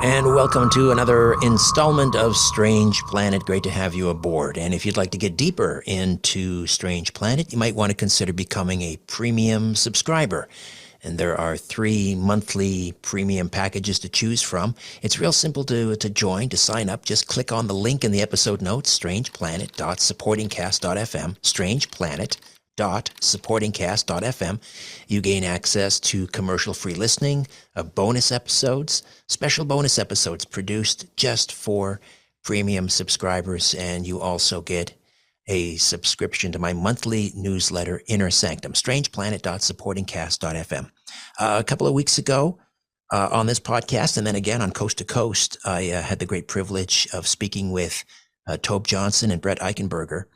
And welcome to another installment of Strange Planet. Great to have you aboard. And if you'd like to get deeper into Strange Planet, you might want to consider becoming a premium subscriber. And there are 3 monthly premium packages to choose from. It's real simple to join, to sign up. Just click on the link in the episode notes, strangeplanet.supportingcast.fm, strangeplanet.supportingcast.fm. You gain access to commercial-free listening, bonus episodes, special bonus episodes produced just for premium subscribers, and you also get a subscription to my monthly newsletter, Inner Sanctum, strangeplanet.supportingcast.fm. A couple of weeks ago on this podcast, and then again on Coast to Coast, I had the great privilege of speaking with Tobe Johnson and Brett Eichenberger,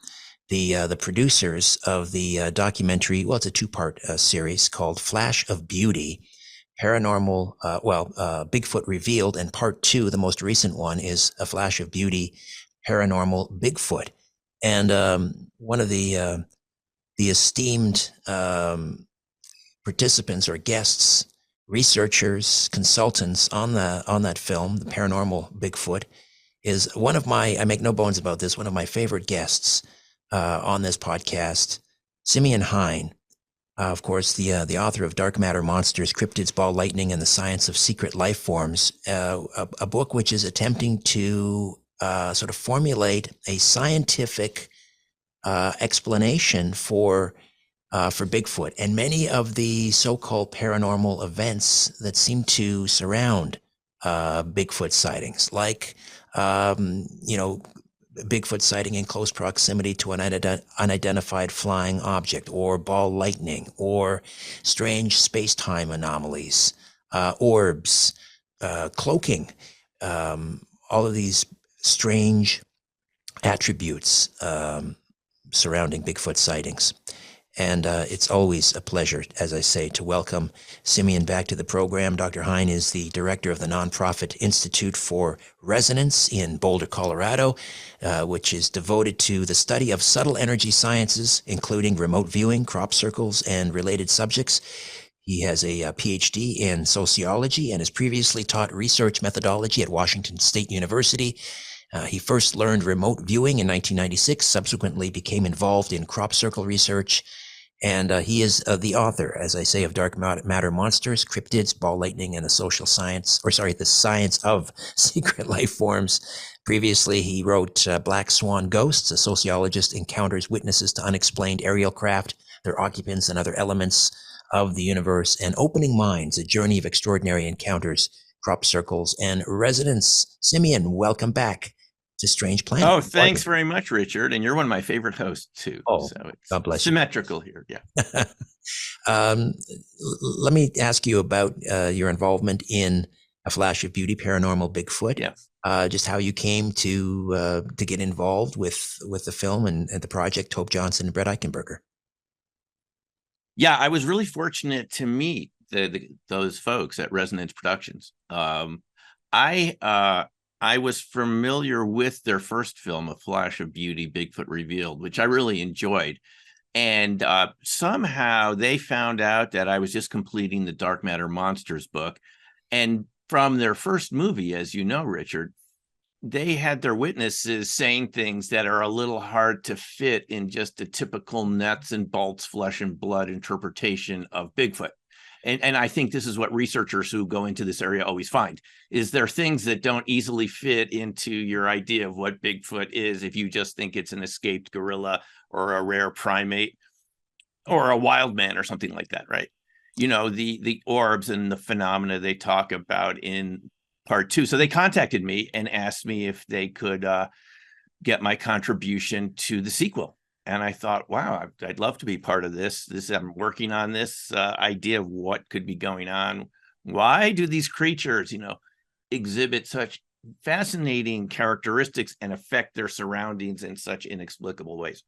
the producers of the documentary. Well, it's a 2-part series called Flash of Beauty, Paranormal, Bigfoot Revealed, and part 2, the most recent one, is A Flash of Beauty, Paranormal Bigfoot. And one of the esteemed participants or guests, researchers, consultants on that film, the Paranormal Bigfoot, is one of my, I make no bones about this, one of my favorite guests on this podcast, Simeon Hein. Of course, the author of Dark Matter Monsters, Cryptids, Ball Lightning, and the Science of Secret Life Forms, a book which is attempting to sort of formulate a scientific explanation for Bigfoot and many of the so-called paranormal events that seem to surround Bigfoot sightings, like Bigfoot sighting in close proximity to an unidentified flying object, or ball lightning, or strange space-time anomalies, orbs, cloaking, all of these strange attributes surrounding Bigfoot sightings. And it's always a pleasure, as I say, to welcome Simeon back to the program. Dr. Hine is the director of the nonprofit Institute for Resonance in Boulder, Colorado, which is devoted to the study of subtle energy sciences, including remote viewing, crop circles, and related subjects. He has a Ph.D. in sociology and has previously taught research methodology at Washington State University. He first learned remote viewing in 1996, subsequently became involved in crop circle research, and he is the author, as I say, of Dark Matter Monsters, Cryptids, Ball Lightning, and the the Science of Secret Life Forms. Previously, he wrote Black Swan Ghosts, A Sociologist Encounters Witnesses to Unexplained Aerial Craft, Their Occupants, and Other Elements of the Universe, and Opening Minds, A Journey of Extraordinary Encounters, Crop Circles, and Resonance. Simeon, welcome back to Strange Planet. Oh, thanks very much, Richard. And you're one of my favorite hosts, too. Oh, so it's God bless symmetrical here. Yeah. Let me ask you about your involvement in A Flash of Beauty, Paranormal Bigfoot. Yeah. Just how you came to get involved with the film and the project, Tobe Johnson and Brett Eichenberger. Yeah, I was really fortunate to meet those folks at Resonance Productions. I was familiar with their first film, A Flash of Beauty, Bigfoot Revealed, which I really enjoyed. And somehow they found out that I was just completing the Dark Matter Monsters book. And from their first movie, as you know, Richard, they had their witnesses saying things that are a little hard to fit in just a typical nuts and bolts, flesh and blood interpretation of Bigfoot. And I think this is what researchers who go into this area always find, is there things that don't easily fit into your idea of what Bigfoot is if you just think it's an escaped gorilla or a rare primate or a wild man or something like that, right? You know, the orbs and the phenomena they talk about in part 2. So they contacted me and asked me if they could get my contribution to the sequel. And I thought, wow, I'd love to be part of this. I'm working on this idea of what could be going on. Why do these creatures, exhibit such fascinating characteristics and affect their surroundings in such inexplicable ways?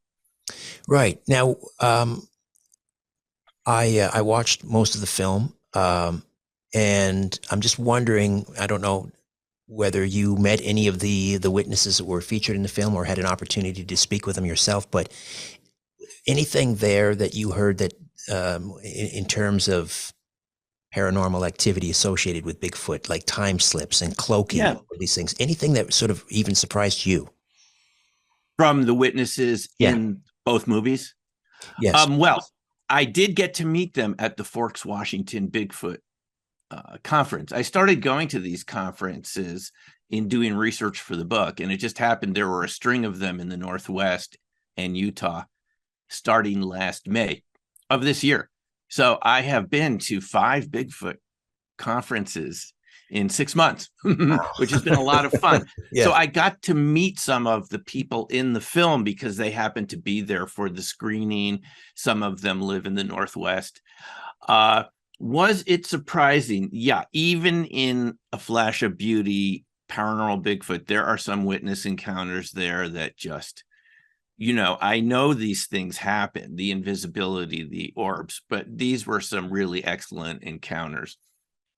Right. Now, I watched most of the film, and I'm just wondering, I don't know whether you met any of the witnesses that were featured in the film or had an opportunity to speak with them yourself, but anything there that you heard that in terms of paranormal activity associated with Bigfoot, like time slips and cloaking, Yeah. these things. Anything that sort of even surprised you? From the witnesses Yeah. in both movies? Yes. Well, I did get to meet them at the Forks, Washington Bigfoot conference. I started going to these conferences in doing research for the book, and it just happened there were a string of them in the Northwest and Utah starting last May of this year. So I have been to 5 Bigfoot conferences in 6 months, which has been a lot of fun. Yeah. So I got to meet some of the people in the film because they happened to be there for the screening. Some of them live in the Northwest. Was it surprising? Yeah, even in A Flash of Beauty, Paranormal Bigfoot, there are some witness encounters there that just, I know these things happen, the invisibility, the orbs, but these were some really excellent encounters.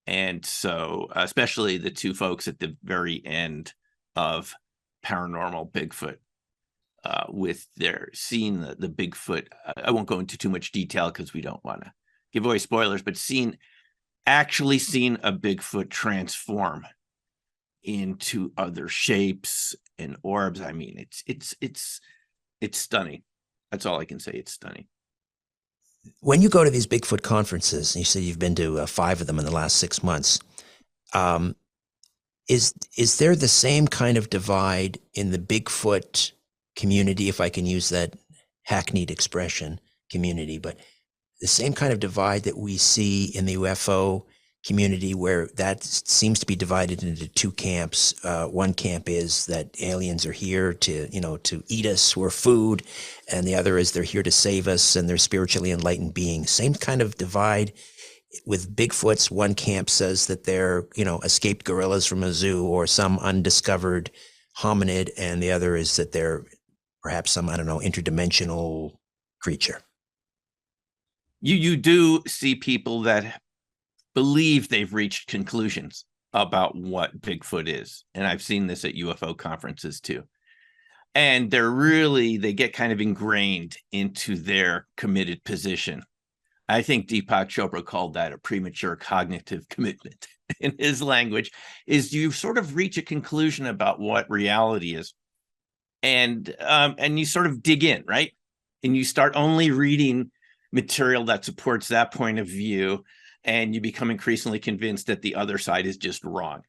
And so, especially the 2 folks at the very end of Paranormal Bigfoot, with their seeing the Bigfoot. I won't go into too much detail because we don't want to give away spoilers, but actually seeing a Bigfoot transform into other shapes and orbs. I mean, it's stunning. That's all I can say. It's stunning. When you go to these Bigfoot conferences, and you say you've been to 5 of them in the last 6 months, um, is there the same kind of divide in the Bigfoot community, if I can use that hackneyed expression, community, but the same kind of divide that we see in the UFO community, where that seems to be divided into 2 camps? One camp is that aliens are here to eat us, we're food, and the other is they're here to save us and they're spiritually enlightened beings. Same kind of divide with Bigfoots. One camp says that they're escaped gorillas from a zoo or some undiscovered hominid, and the other is that they're perhaps some, I don't know, interdimensional creature. You do see people that believe they've reached conclusions about what Bigfoot is. And I've seen this at UFO conferences too. And they get kind of ingrained into their committed position. I think Deepak Chopra called that a premature cognitive commitment in his language, is you sort of reach a conclusion about what reality is. And you sort of dig in, right? And you start only reading material that supports that point of view, and you become increasingly convinced that the other side is just wrong.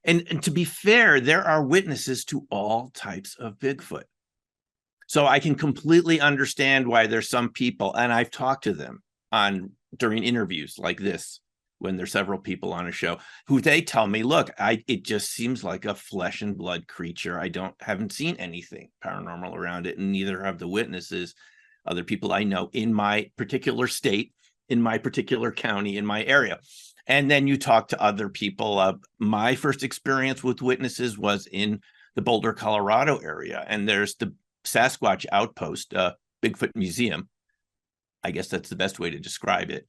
And to be fair, there are witnesses to all types of Bigfoot. So I can completely understand why there's some people, and I've talked to them during interviews like this, when there's several people on a show, who they tell me, look, it just seems like a flesh and blood creature. Haven't seen anything paranormal around it, and neither have the witnesses, other people I know in my particular state, in my particular county, in my area. And then you talk to other people. My first experience with witnesses was in the Boulder, Colorado area, and there's the Sasquatch Outpost, Bigfoot Museum. I guess that's the best way to describe it.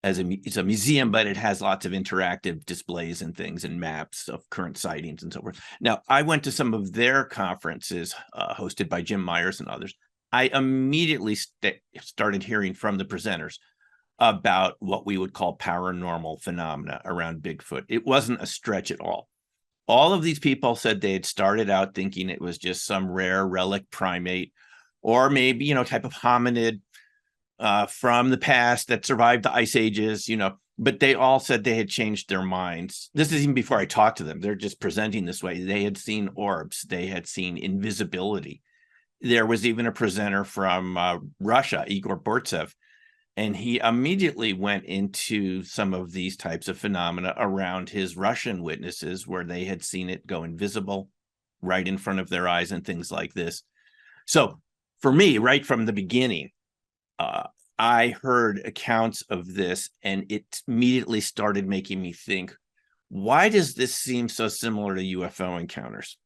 It's a museum, but it has lots of interactive displays and things and maps of current sightings and so forth. Now, I went to some of their conferences hosted by Jim Myers and others. I immediately started hearing from the presenters about what we would call paranormal phenomena around Bigfoot. It wasn't a stretch at all. All of these people said they had started out thinking it was just some rare relic primate, or maybe, type of hominid from the past that survived the ice ages, but they all said they had changed their minds. This is even before I talked to them. They're just presenting this way. They had seen orbs. They had seen invisibility. There was even a presenter from Russia, Igor Bortsev, and he immediately went into some of these types of phenomena around his Russian witnesses, where they had seen it go invisible right in front of their eyes and things like this. So for me, right from the beginning, I heard accounts of this, and it immediately started making me think, why does this seem so similar to UFO encounters?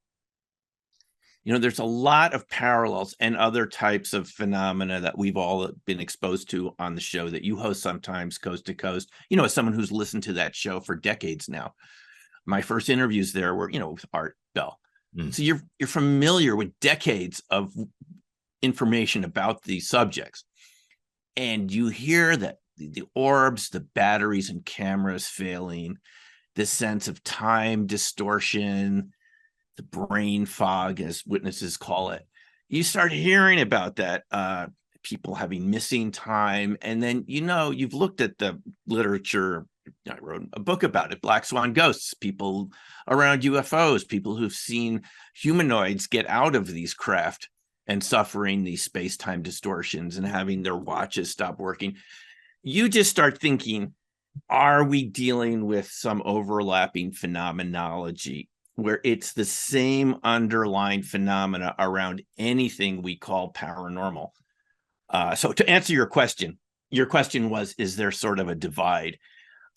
There's a lot of parallels and other types of phenomena that we've all been exposed to on the show that you host sometimes, Coast to Coast, as someone who's listened to that show for decades now. My first interviews there were, with Art Bell. So you're familiar with decades of information about these subjects. And you hear that the orbs, the batteries and cameras failing, this sense of time distortion, the brain fog, as witnesses call it. You start hearing about that, people having missing time. And then, you've looked at the literature. I wrote a book about it, Black Swan Ghosts, people around UFOs, people who've seen humanoids get out of these craft and suffering these space-time distortions and having their watches stop working. You just start thinking, are we dealing with some overlapping phenomenology where it's the same underlying phenomena around anything we call paranormal? So to answer your question was, is there sort of a divide?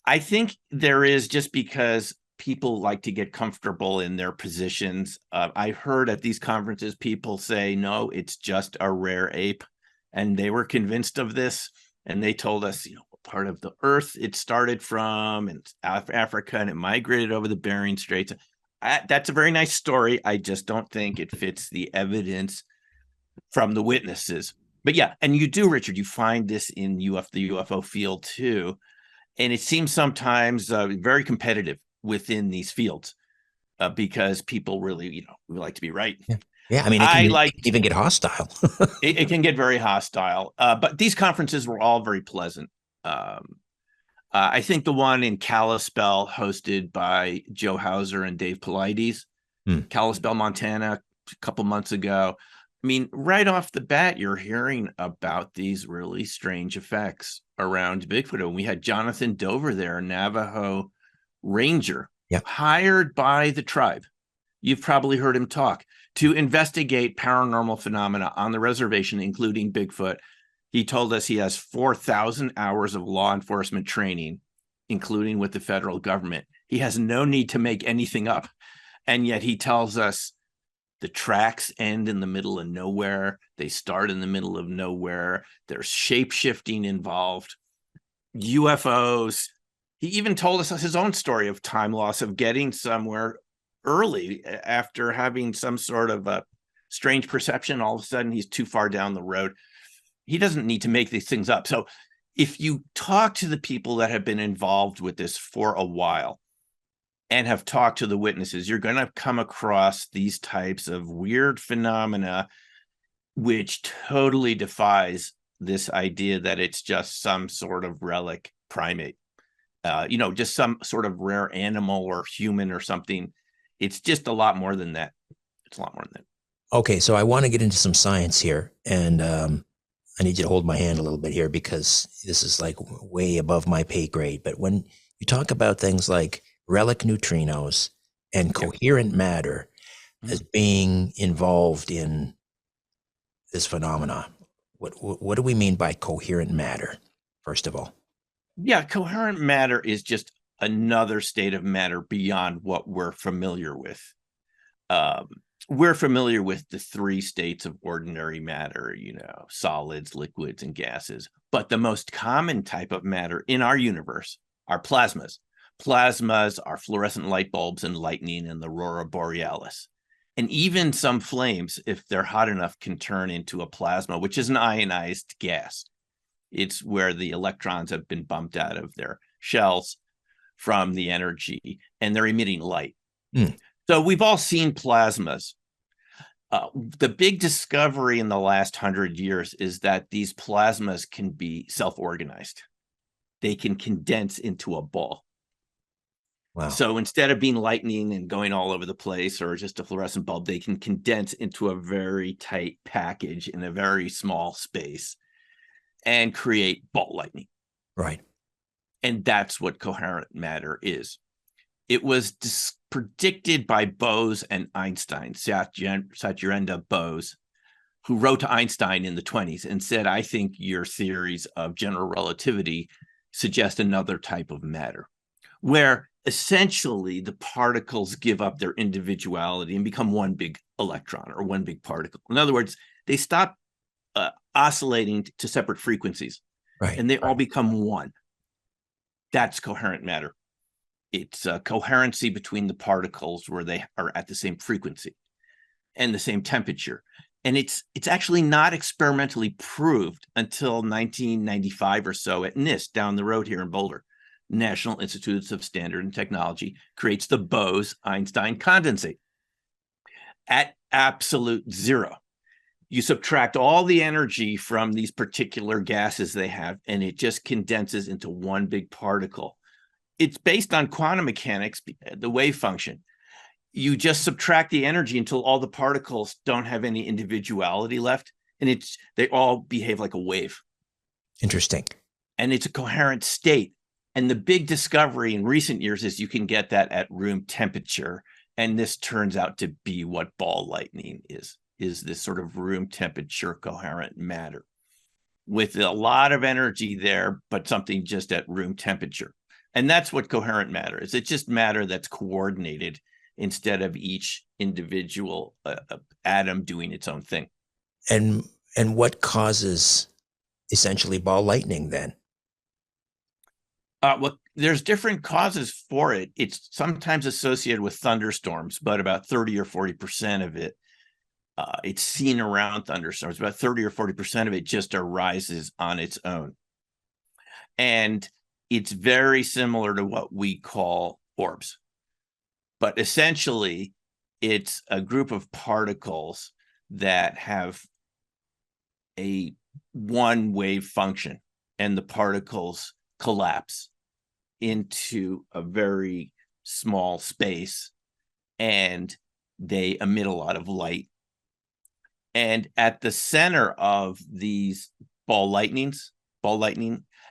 I think there is, just because people like to get comfortable in their positions. I heard at these conferences people say, no, it's just a rare ape. And they were convinced of this. And they told us, what part of the earth it started from, and Africa, and it migrated over the Bering Straits. That's a very nice story. I just don't think it fits the evidence from the witnesses. But yeah, and you do, Richard, you find this in the UFO field too. And it seems sometimes very competitive within these fields, because people really, we like to be right. Yeah. I mean, it can even get hostile. It can get very hostile. But these conferences were all very pleasant. I think the one in Kalispell, hosted by Joe Hauser and Dave Paulides, Kalispell, Montana, a couple months ago. I mean, right off the bat, you're hearing about these really strange effects around Bigfoot. And we had Jonathan Dover there, a Navajo Ranger, hired by the tribe. You've probably heard him talk, to investigate paranormal phenomena on the reservation, including Bigfoot. He told us he has 4,000 hours of law enforcement training, including with the federal government. He has no need to make anything up. And yet he tells us the tracks end in the middle of nowhere. They start in the middle of nowhere. There's shape-shifting involved. UFOs. He even told us his own story of time loss, of getting somewhere early after having some sort of a strange perception. All of a sudden, he's too far down the road. He doesn't need to make these things up. So if you talk to the people that have been involved with this for a while and have talked to the witnesses, you're going to come across these types of weird phenomena, which totally defies this idea that it's just some sort of relic primate, just some sort of rare animal or human or something. It's just a lot more than that. It's a lot more than that. Okay, so I want to get into some science here, and I need you to hold my hand a little bit here, because this is like way above my pay grade. But when you talk about things like relic neutrinos and coherent matter as being involved in this phenomena, what do we mean by coherent matter, first of all? Yeah, coherent matter is just another state of matter beyond what we're familiar with. We're familiar with the three states of ordinary matter, solids, liquids, and gases. But the most common type of matter in our universe are plasmas. Plasmas are fluorescent light bulbs and lightning and the aurora borealis. And even some flames, if they're hot enough, can turn into a plasma, which is an ionized gas. It's where the electrons have been bumped out of their shells from the energy, and they're emitting light. So we've all seen plasmas. The big discovery in the last 100 years is that these plasmas can be self-organized. They can condense into a ball. Wow. So instead of being lightning and going all over the place, or just a fluorescent bulb, they can condense into a very tight package in a very small space and create ball lightning. Right. And that's what coherent matter is. It was predicted by Bose and Einstein, Satyendra Bose, who wrote to Einstein in the 1920s and said, I think your theories of general relativity suggest another type of matter, where essentially the particles give up their individuality and become one big electron or one big particle. In other words, they stop oscillating to separate frequencies, right, and they all become one. That's coherent matter. It's a coherency between the particles where they are at the same frequency and the same temperature. And it's actually not experimentally proved until 1995 or so at NIST down the road here in Boulder. National Institutes of Standard and Technology creates the Bose-Einstein condensate at absolute zero. You subtract all the energy from these particular gases they have, and it just condenses into one big particle. It's based on quantum mechanics, the wave function. You just subtract the energy until all the particles don't have any individuality left, and they all behave like a wave. Interesting. And it's a coherent state. And the big discovery in recent years is you can get that at room temperature. And this turns out to be what ball lightning is this sort of room temperature coherent matter with a lot of energy there, but something just at room temperature. And that's what coherent matter is. It's just matter that's coordinated instead of each individual atom doing its own thing. And what causes essentially ball lightning then? Well, there's different causes for it. It's sometimes associated with thunderstorms, but about 30 or 40% of it, it's seen around thunderstorms. About 30 or 40% of it just arises on its own. And it's very similar to what we call orbs. But essentially, it's a group of particles that have a one wave function, and the particles collapse into a very small space, and they emit a lot of light. And at the center of these ball lightning,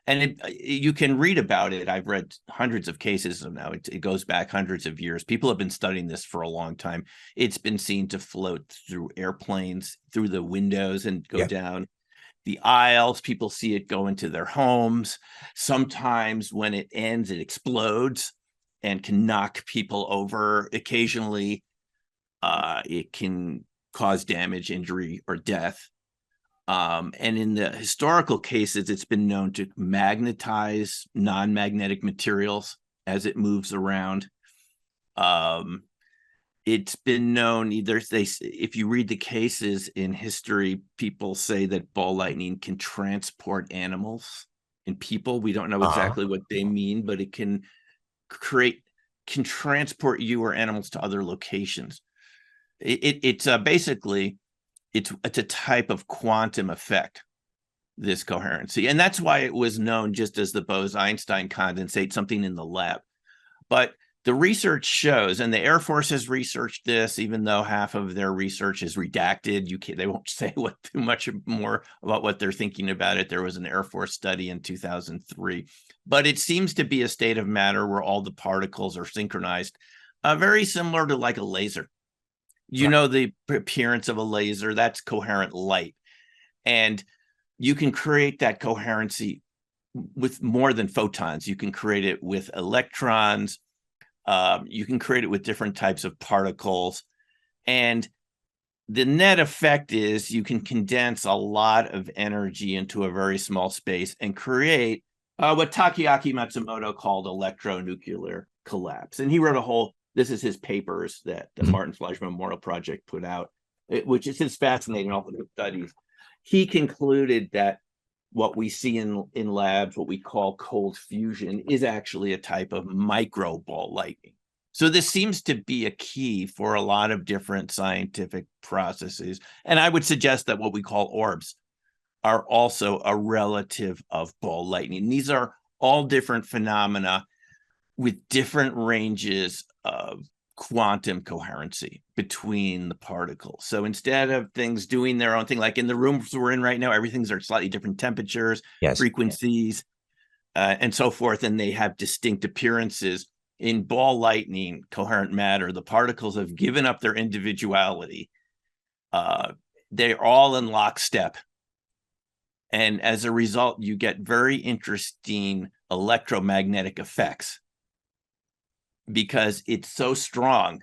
and you can read about it. I've read hundreds of cases of now. It goes back hundreds of years. People have been studying this for a long time. It's been seen to float through airplanes, through the windows, and go down the aisles. People see it go into their homes. Sometimes when it ends, it explodes and can knock people over. Occasionally, it can cause damage, injury, or death. And in the historical cases, it's been known to magnetize non-magnetic materials as it moves around. It's been known if you read the cases in history, people say that ball lightning can transport animals and people. We don't know exactly what they mean, but it can transport you or animals to other locations. It's basically it's a type of quantum effect, this coherency. And that's why it was known just as the Bose-Einstein condensate, something in the lab. But the research shows, and the Air Force has researched this, even though half of their research is redacted. They won't say too much more about what they're thinking about it. There was an Air Force study in 2003. But it seems to be a state of matter where all the particles are synchronized, very similar to like a laser. You know the appearance of a laser, that's coherent light. And you can create that coherency with more than photons. You can create it with electrons. You can create it with different types of particles. And the net effect is you can condense a lot of energy into a very small space and create what Takeaki Matsumoto called electronuclear collapse. And he wrote this is his papers that the Martin Fleisch Memorial Project put out, which is fascinating, all the studies. He concluded that what we see in labs, what we call cold fusion, is actually a type of micro ball lightning. So this seems to be a key for a lot of different scientific processes. And I would suggest that what we call orbs are also a relative of ball lightning. These are all different phenomena with different ranges of quantum coherency between the particles. So instead of things doing their own thing, like in the rooms we're in right now, everything's at slightly different temperatures, frequencies, and so forth, and they have distinct appearances. In ball lightning, coherent matter, the particles have given up their individuality. They're all in lockstep. And as a result, you get very interesting electromagnetic effects, because it's so strong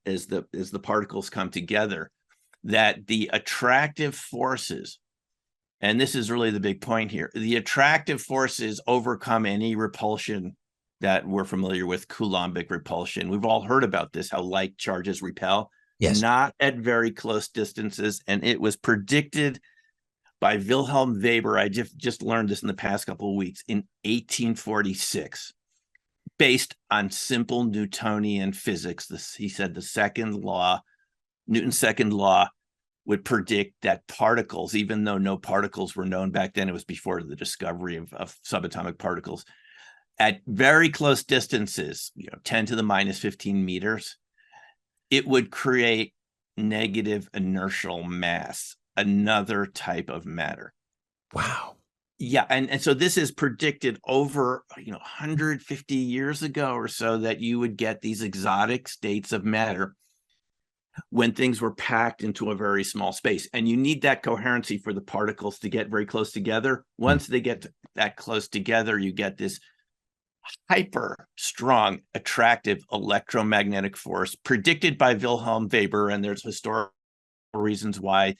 as the particles come together that the attractive forces, and this is really the big point here, the attractive forces overcome any repulsion that we're familiar with, Coulombic repulsion. We've all heard about this, how like charges repel. Yes. not at very close distances. And it was predicted by Wilhelm Weber. I just learned this in the past couple of weeks, in 1846, based on simple Newtonian physics. He said the second law, Newton's second law, would predict that particles, even though no particles were known back then, it was before the discovery of subatomic particles, at very close distances, 10 to the minus 15 meters, it would create negative inertial mass, another type of matter. Wow. Yeah, and so this is predicted over 150 years ago or so, that you would get these exotic states of matter when things were packed into a very small space. And you need that coherency for the particles to get very close together. Once they get that close together, you get this hyper strong, attractive electromagnetic force predicted by Wilhelm Weber. And there's historical reasons why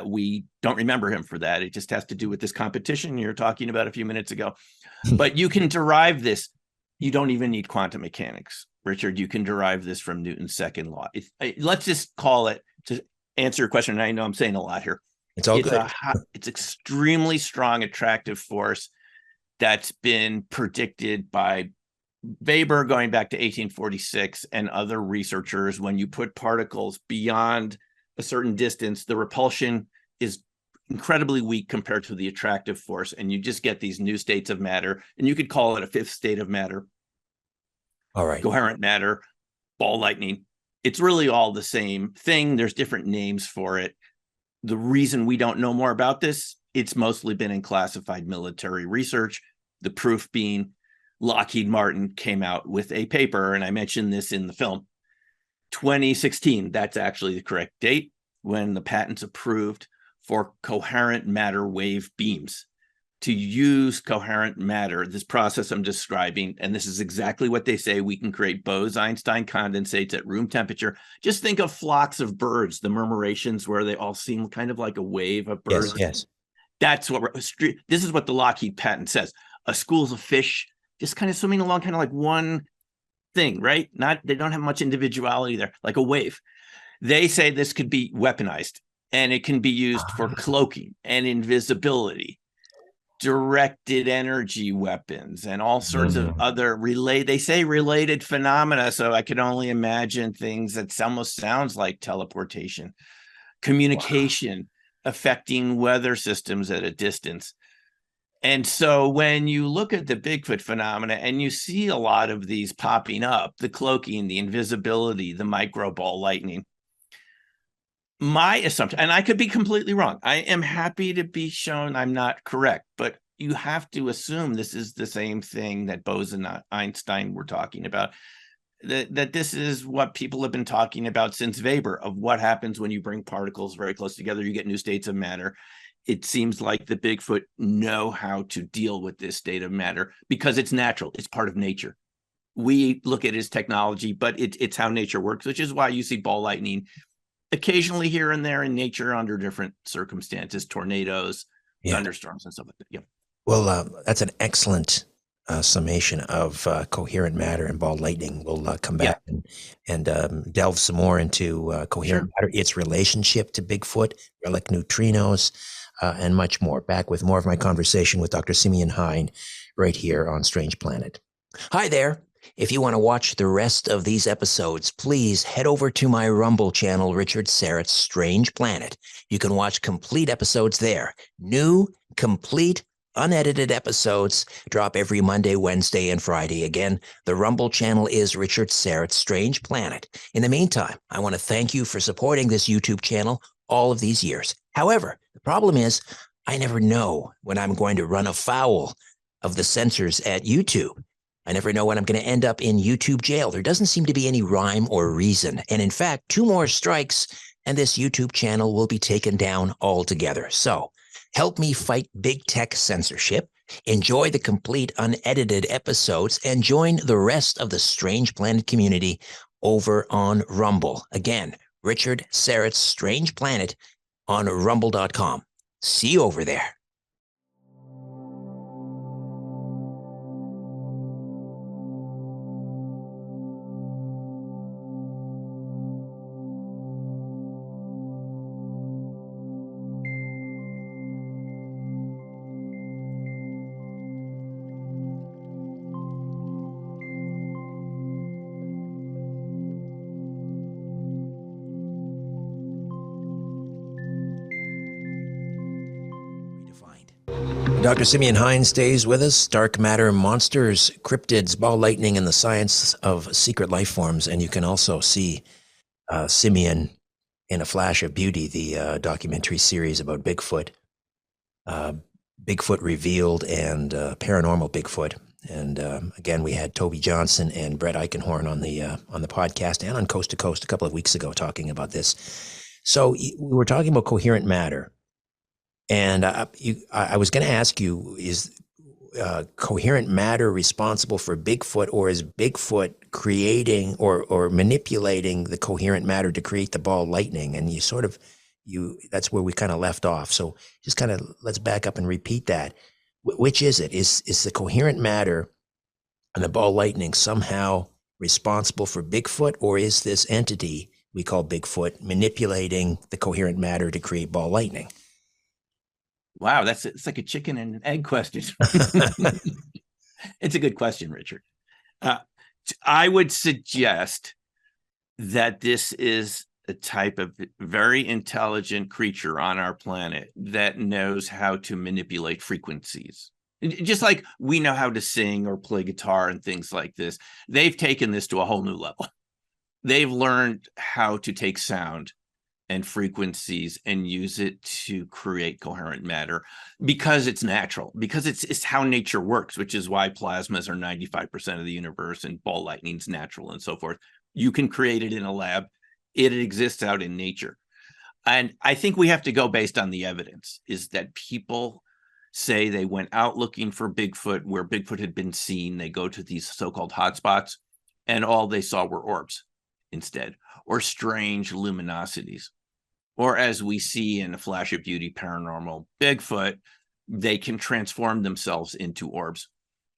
we don't remember him for that. It just has to do with this competition you're talking about a few minutes ago. But you can derive this. You don't even need quantum mechanics, Richard. You can derive this from Newton's second law. Let's just call it, to answer your question, and I know I'm saying a lot here. It's all good. It's extremely strong, attractive force that's been predicted by Weber going back to 1846 and other researchers. When you put particles beyond a certain distance, the repulsion is incredibly weak compared to the attractive force, and you just get these new states of matter. And you could call it a fifth state of matter. All right. Coherent matter, ball lightning. It's really all the same thing. There's different names for it. The reason we don't know more about this, it's mostly been in classified military research. The proof being Lockheed Martin came out with a paper, and I mentioned this in the film, 2016. That's actually the correct date when the patent's approved for coherent matter wave beams. To use coherent matter, this process I'm describing, and this is exactly what they say, we can create Bose-Einstein condensates at room temperature. Just think of flocks of birds, the murmurations where they all seem kind of like a wave of birds. Yes. That's what this is what the Lockheed patent says. Schools of fish just kind of swimming along, kind of like one thing, right? They don't have much individuality there, like a wave. They say this could be weaponized, and it can be used for cloaking and invisibility, directed energy weapons, and all sorts of other related phenomena. So I could only imagine things that almost sounds like teleportation, communication, affecting weather systems at a distance. And so when you look at the Bigfoot phenomena and you see a lot of these popping up, the cloaking, the invisibility, the micro ball lightning, my assumption, and I could be completely wrong, I am happy to be shown I'm not correct, but you have to assume this is the same thing that Bose and Einstein were talking about, that this is what people have been talking about since Weber, of what happens when you bring particles very close together, you get new states of matter. It seems like the Bigfoot know how to deal with this state of matter because it's natural. It's part of nature. We look at it as technology, but it's how nature works, which is why you see ball lightning occasionally here and there in nature under different circumstances, tornadoes, thunderstorms, and stuff like that. Yeah. Well, that's an excellent summation of coherent matter and ball lightning. We'll come back and delve some more into coherent matter, its relationship to Bigfoot, relic neutrinos, and much more. Back with more of my conversation with Dr. Simeon Hein right here on Strange Planet. Hi there. If you want to watch the rest of these episodes, please head over to my Rumble channel, Richard Syrett's Strange Planet. You can watch complete episodes there. New, complete, unedited episodes drop every Monday, Wednesday, and Friday. Again, the Rumble channel is Richard Syrett's Strange Planet. In the meantime, I want to thank you for supporting this YouTube channel all of these years. However, the problem is I never know when I'm going to run afoul of the censors at YouTube. I never know when I'm going to end up in YouTube jail. There doesn't seem to be any rhyme or reason. And in fact, 2 more strikes and this YouTube channel will be taken down altogether. So help me fight big tech censorship, enjoy the complete unedited episodes, and join the rest of the Strange Planet community over on Rumble. Again, Richard Syrett's Strange Planet on rumble.com. See you over there. Dr. Simeon Hein stays with us. Dark matter, monsters, cryptids, ball lightning, and the science of secret life forms. And you can also see Simeon in A Flash of Beauty, the documentary series about Bigfoot, Bigfoot Revealed, and Paranormal Bigfoot. And again, we had Toby Johnson and Brett Eichenhorn on the podcast and on Coast to Coast a couple of weeks ago talking about this. So we were talking about coherent matter. And I was going to ask you, is coherent matter responsible for Bigfoot, or is Bigfoot creating or manipulating the coherent matter to create the ball lightning? And that's where we kind of left off. So just kind of let's back up and repeat that. Which is it? Is the coherent matter and the ball lightning somehow responsible for Bigfoot, or is this entity we call Bigfoot manipulating the coherent matter to create ball lightning? Wow, it's like a chicken and egg question. It's a good question, Richard. I would suggest that this is a type of very intelligent creature on our planet that knows how to manipulate frequencies. Just like we know how to sing or play guitar and things like this, they've taken this to a whole new level. They've learned how to take sound and frequencies and use it to create coherent matter because it's natural, because it's how nature works, which is why plasmas are 95% of the universe and ball lightning's natural and so forth. You can create it in a lab. It exists out in nature. And I think we have to go based on the evidence, is that people say they went out looking for Bigfoot where Bigfoot had been seen. They go to these so-called hotspots and all they saw were orbs instead, or strange luminosities. Or as we see in A Flash of Beauty, Paranormal Bigfoot, they can transform themselves into orbs,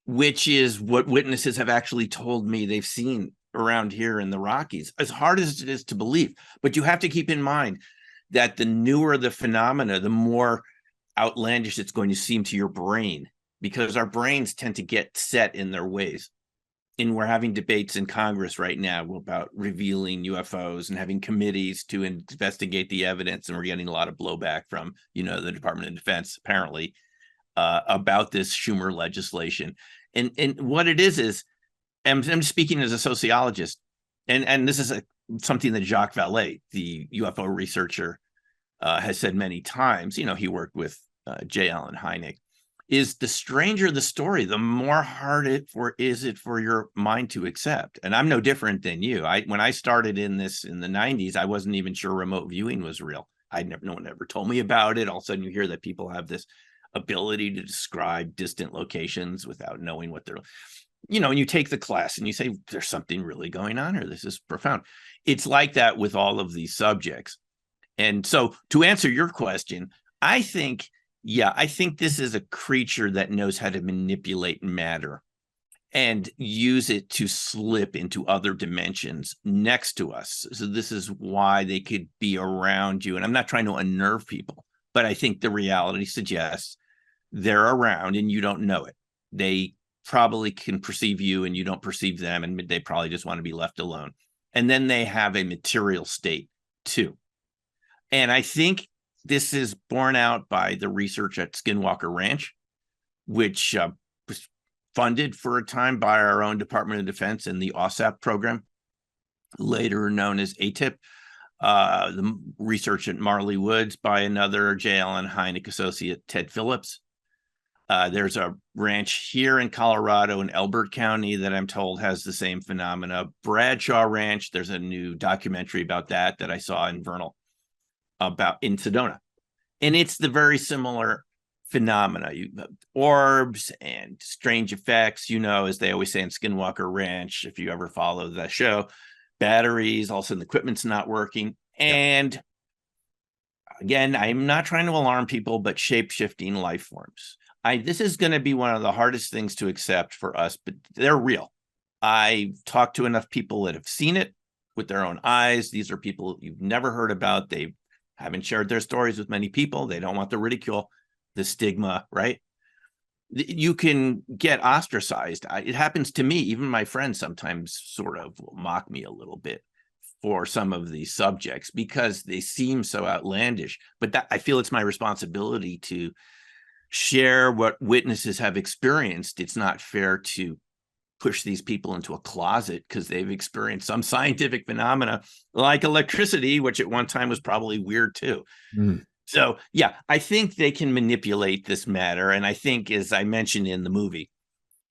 which is what witnesses have actually told me they've seen around here in the Rockies, as hard as it is to believe. But you have to keep in mind that the newer the phenomena, the more outlandish it's going to seem to your brain, because our brains tend to get set in their ways. And we're having debates in Congress right now about revealing UFOs and having committees to investigate the evidence. And we're getting a lot of blowback from, the Department of Defense, apparently, about this Schumer legislation. And what it is I'm speaking as a sociologist, and this is something that Jacques Vallée, the UFO researcher, has said many times. He worked with J. Allen Hynek. Is the stranger the story, the more hard is it for your mind to accept. And I'm no different than you. When I started in this in the 90s, I wasn't even sure remote viewing was real. No one ever told me about it. All of a sudden you hear that people have this ability to describe distant locations without knowing what they're, and you take the class and you say, there's something really going on here. This is profound. It's like that with all of these subjects. And so to answer your question, I think this is a creature that knows how to manipulate matter and use it to slip into other dimensions next to us. So this is why they could be around you. And I'm not trying to unnerve people, but I think the reality suggests they're around and you don't know it. They probably can perceive you and you don't perceive them, and they probably just want to be left alone. And then they have a material state too. And I think this is borne out by the research at Skinwalker Ranch, which was funded for a time by our own Department of Defense and the OSAP program, later known as ATIP. The research at Marley Woods by another J. Allen Hynek associate, Ted Phillips. There's a ranch here in Colorado in Elbert County that I'm told has the same phenomena. Bradshaw Ranch, there's a new documentary about that I saw in Vernal, in Sedona. And it's the very similar phenomena, orbs and strange effects, as they always say in Skinwalker Ranch, if you ever follow the show, batteries, all of a sudden the equipment's not working. And again, I'm not trying to alarm people, but shape-shifting life forms. This is going to be one of the hardest things to accept for us, but they're real. I've talked to enough people that have seen it with their own eyes. These are people you've never heard about. They haven't shared their stories with many people. They don't want the ridicule, the stigma, right? You can get ostracized. It happens to me. Even my friends sometimes sort of mock me a little bit for some of these subjects because they seem so outlandish. But I feel it's my responsibility to share what witnesses have experienced. It's not fair to push these people into a closet because they've experienced some scientific phenomena like electricity, which at one time was probably weird too. Mm. So yeah, I think they can manipulate this matter. And I think, as I mentioned in the movie,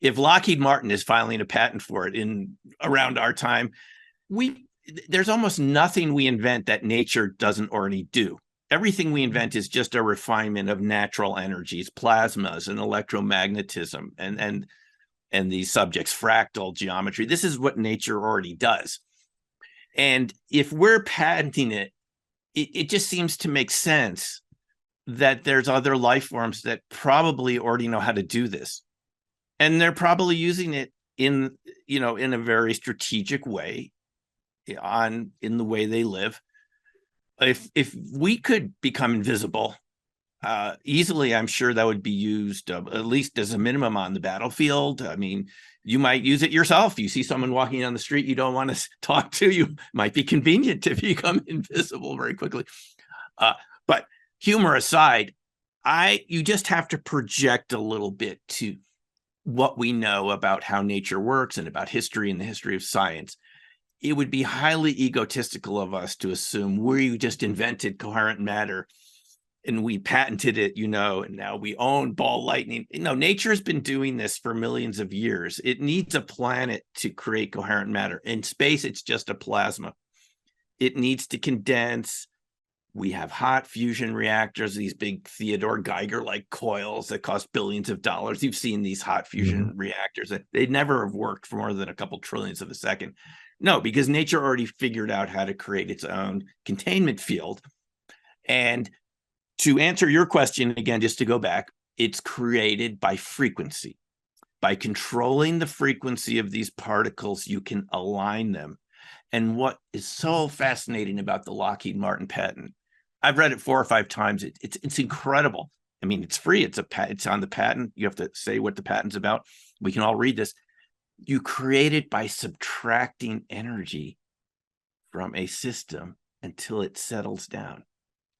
if Lockheed Martin is filing a patent for it in around our time, there's almost nothing we invent that nature doesn't already do. Everything we invent is just a refinement of natural energies, plasmas and electromagnetism and these subjects, fractal geometry. This is what nature already does. And if we're patenting it, it just seems to make sense that there's other life forms that probably already know how to do this. And they're probably using it in a very strategic way in the way they live. If we could become invisible easily, I'm sure that would be used at least as a minimum on the battlefield. I mean, you might use it yourself. You see someone walking down the street you don't want to talk to, you might be convenient to become invisible very quickly. But humor aside, you just have to project a little bit to what we know about how nature works and about history and the history of science. It would be highly egotistical of us to assume we just invented coherent matter and we patented it, and now we own ball lightning. Nature has been doing this for millions of years. It needs a planet to create coherent matter. In space, it's just a plasma. It needs to condense. We have hot fusion reactors, these big Theodore Geiger-like coils that cost billions of dollars. You've seen these hot fusion reactors. They never have worked for more than a couple trillionths of a second. No, because nature already figured out how to create its own containment field. And to answer your question, again, just to go back, it's created by frequency. By controlling the frequency of these particles, you can align them. And what is so fascinating about the Lockheed Martin patent, I've read it 4 or 5 times. It's incredible. I mean, it's free. It's on the patent. You have to say what the patent's about. We can all read this. You create it by subtracting energy from a system until it settles down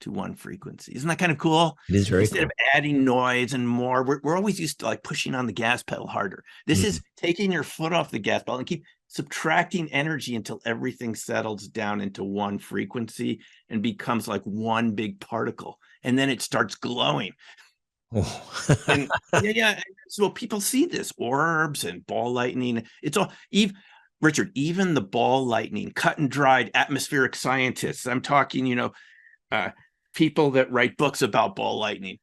to one frequency. Isn't that kind of cool? It is very Instead cool. of adding noise and more, we're always used to like pushing on the gas pedal harder. This is taking your foot off the gas pedal and keep subtracting energy until everything settles down into one frequency and becomes like one big particle. And then it starts glowing. Oh. And yeah. So people see this, orbs and ball lightning. It's all, Richard, even the ball lightning, cut and dried atmospheric scientists. I'm talking, people that write books about ball lightning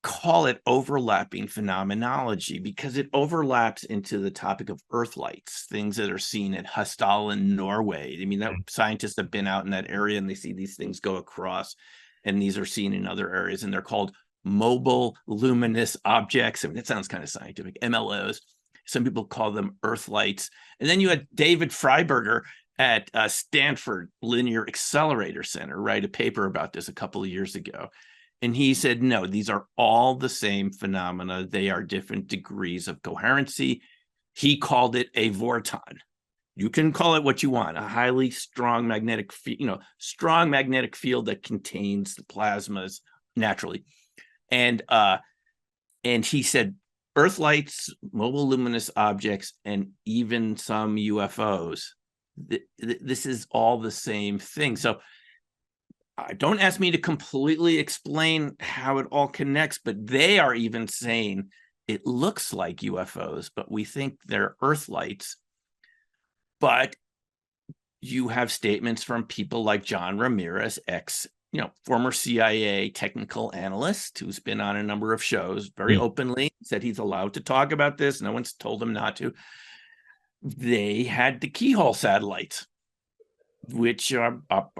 call it overlapping phenomenology because it overlaps into the topic of earth lights, things that are seen at Hustalen, Norway. I mean, scientists have been out in that area and they see these things go across, and these are seen in other areas, and they're called mobile luminous objects. I mean, that sounds kind of scientific, MLOs. Some people call them earth lights. And then you had David Freiberger at Stanford Linear Accelerator Center write a paper about this a couple of years ago. And he said, no, these are all the same phenomena. They are different degrees of coherency. He called it a vorton. You can call it what you want, a highly strong magnetic, strong magnetic field that contains the plasmas naturally. And he said, earth lights, mobile luminous objects, and even some UFOs, this is all the same thing. So don't ask me to completely explain how it all connects, but they are even saying it looks like UFOs, but we think they're earth lights. But you have statements from people like John Ramirez, former CIA technical analyst who's been on a number of shows very openly, said he's allowed to talk about this. No one's told him not to. They had the keyhole satellites, which are up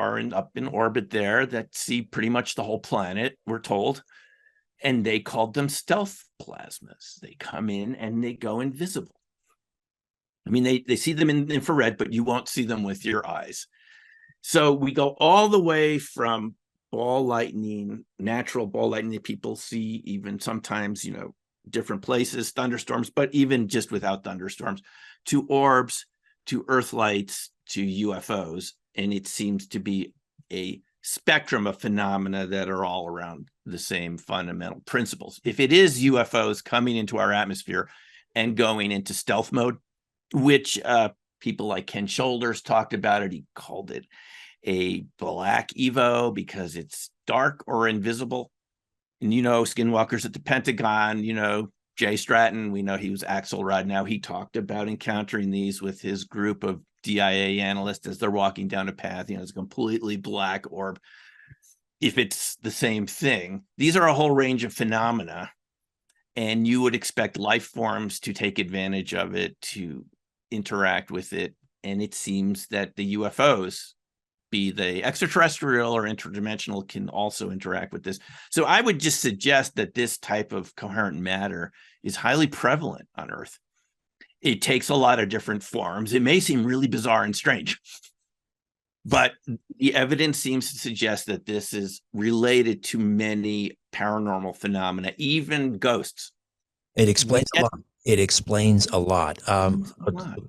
in orbit there that see pretty much the whole planet, we're told. And they called them stealth plasmas. They come in and they go invisible. I mean, they see them in infrared, but you won't see them with your eyes. So we go all the way from ball lightning, natural ball lightning that people see, even sometimes, different places, thunderstorms, but even just without thunderstorms, to orbs, to earth lights, to UFOs. And it seems to be a spectrum of phenomena that are all around the same fundamental principles. If it is UFOs coming into our atmosphere and going into stealth mode, which people like Ken Shoulders talked about it, he called it a black Evo because it's dark or invisible. And, skinwalkers at the Pentagon, Jay Stratton, we know he was Axelrod. Now he talked about encountering these with his group of DIA analysts as they're walking down a path. It's a completely black orb. If it's the same thing, these are a whole range of phenomena, and you would expect life forms to take advantage of it, to interact with it. And it seems that the UFOs, be they extraterrestrial or interdimensional, can also interact with this. So I would just suggest that this type of coherent matter is highly prevalent on Earth. It takes a lot of different forms. It may seem really bizarre and strange, but the evidence seems to suggest that this is related to many paranormal phenomena, even ghosts. It explains a lot. It explains a lot.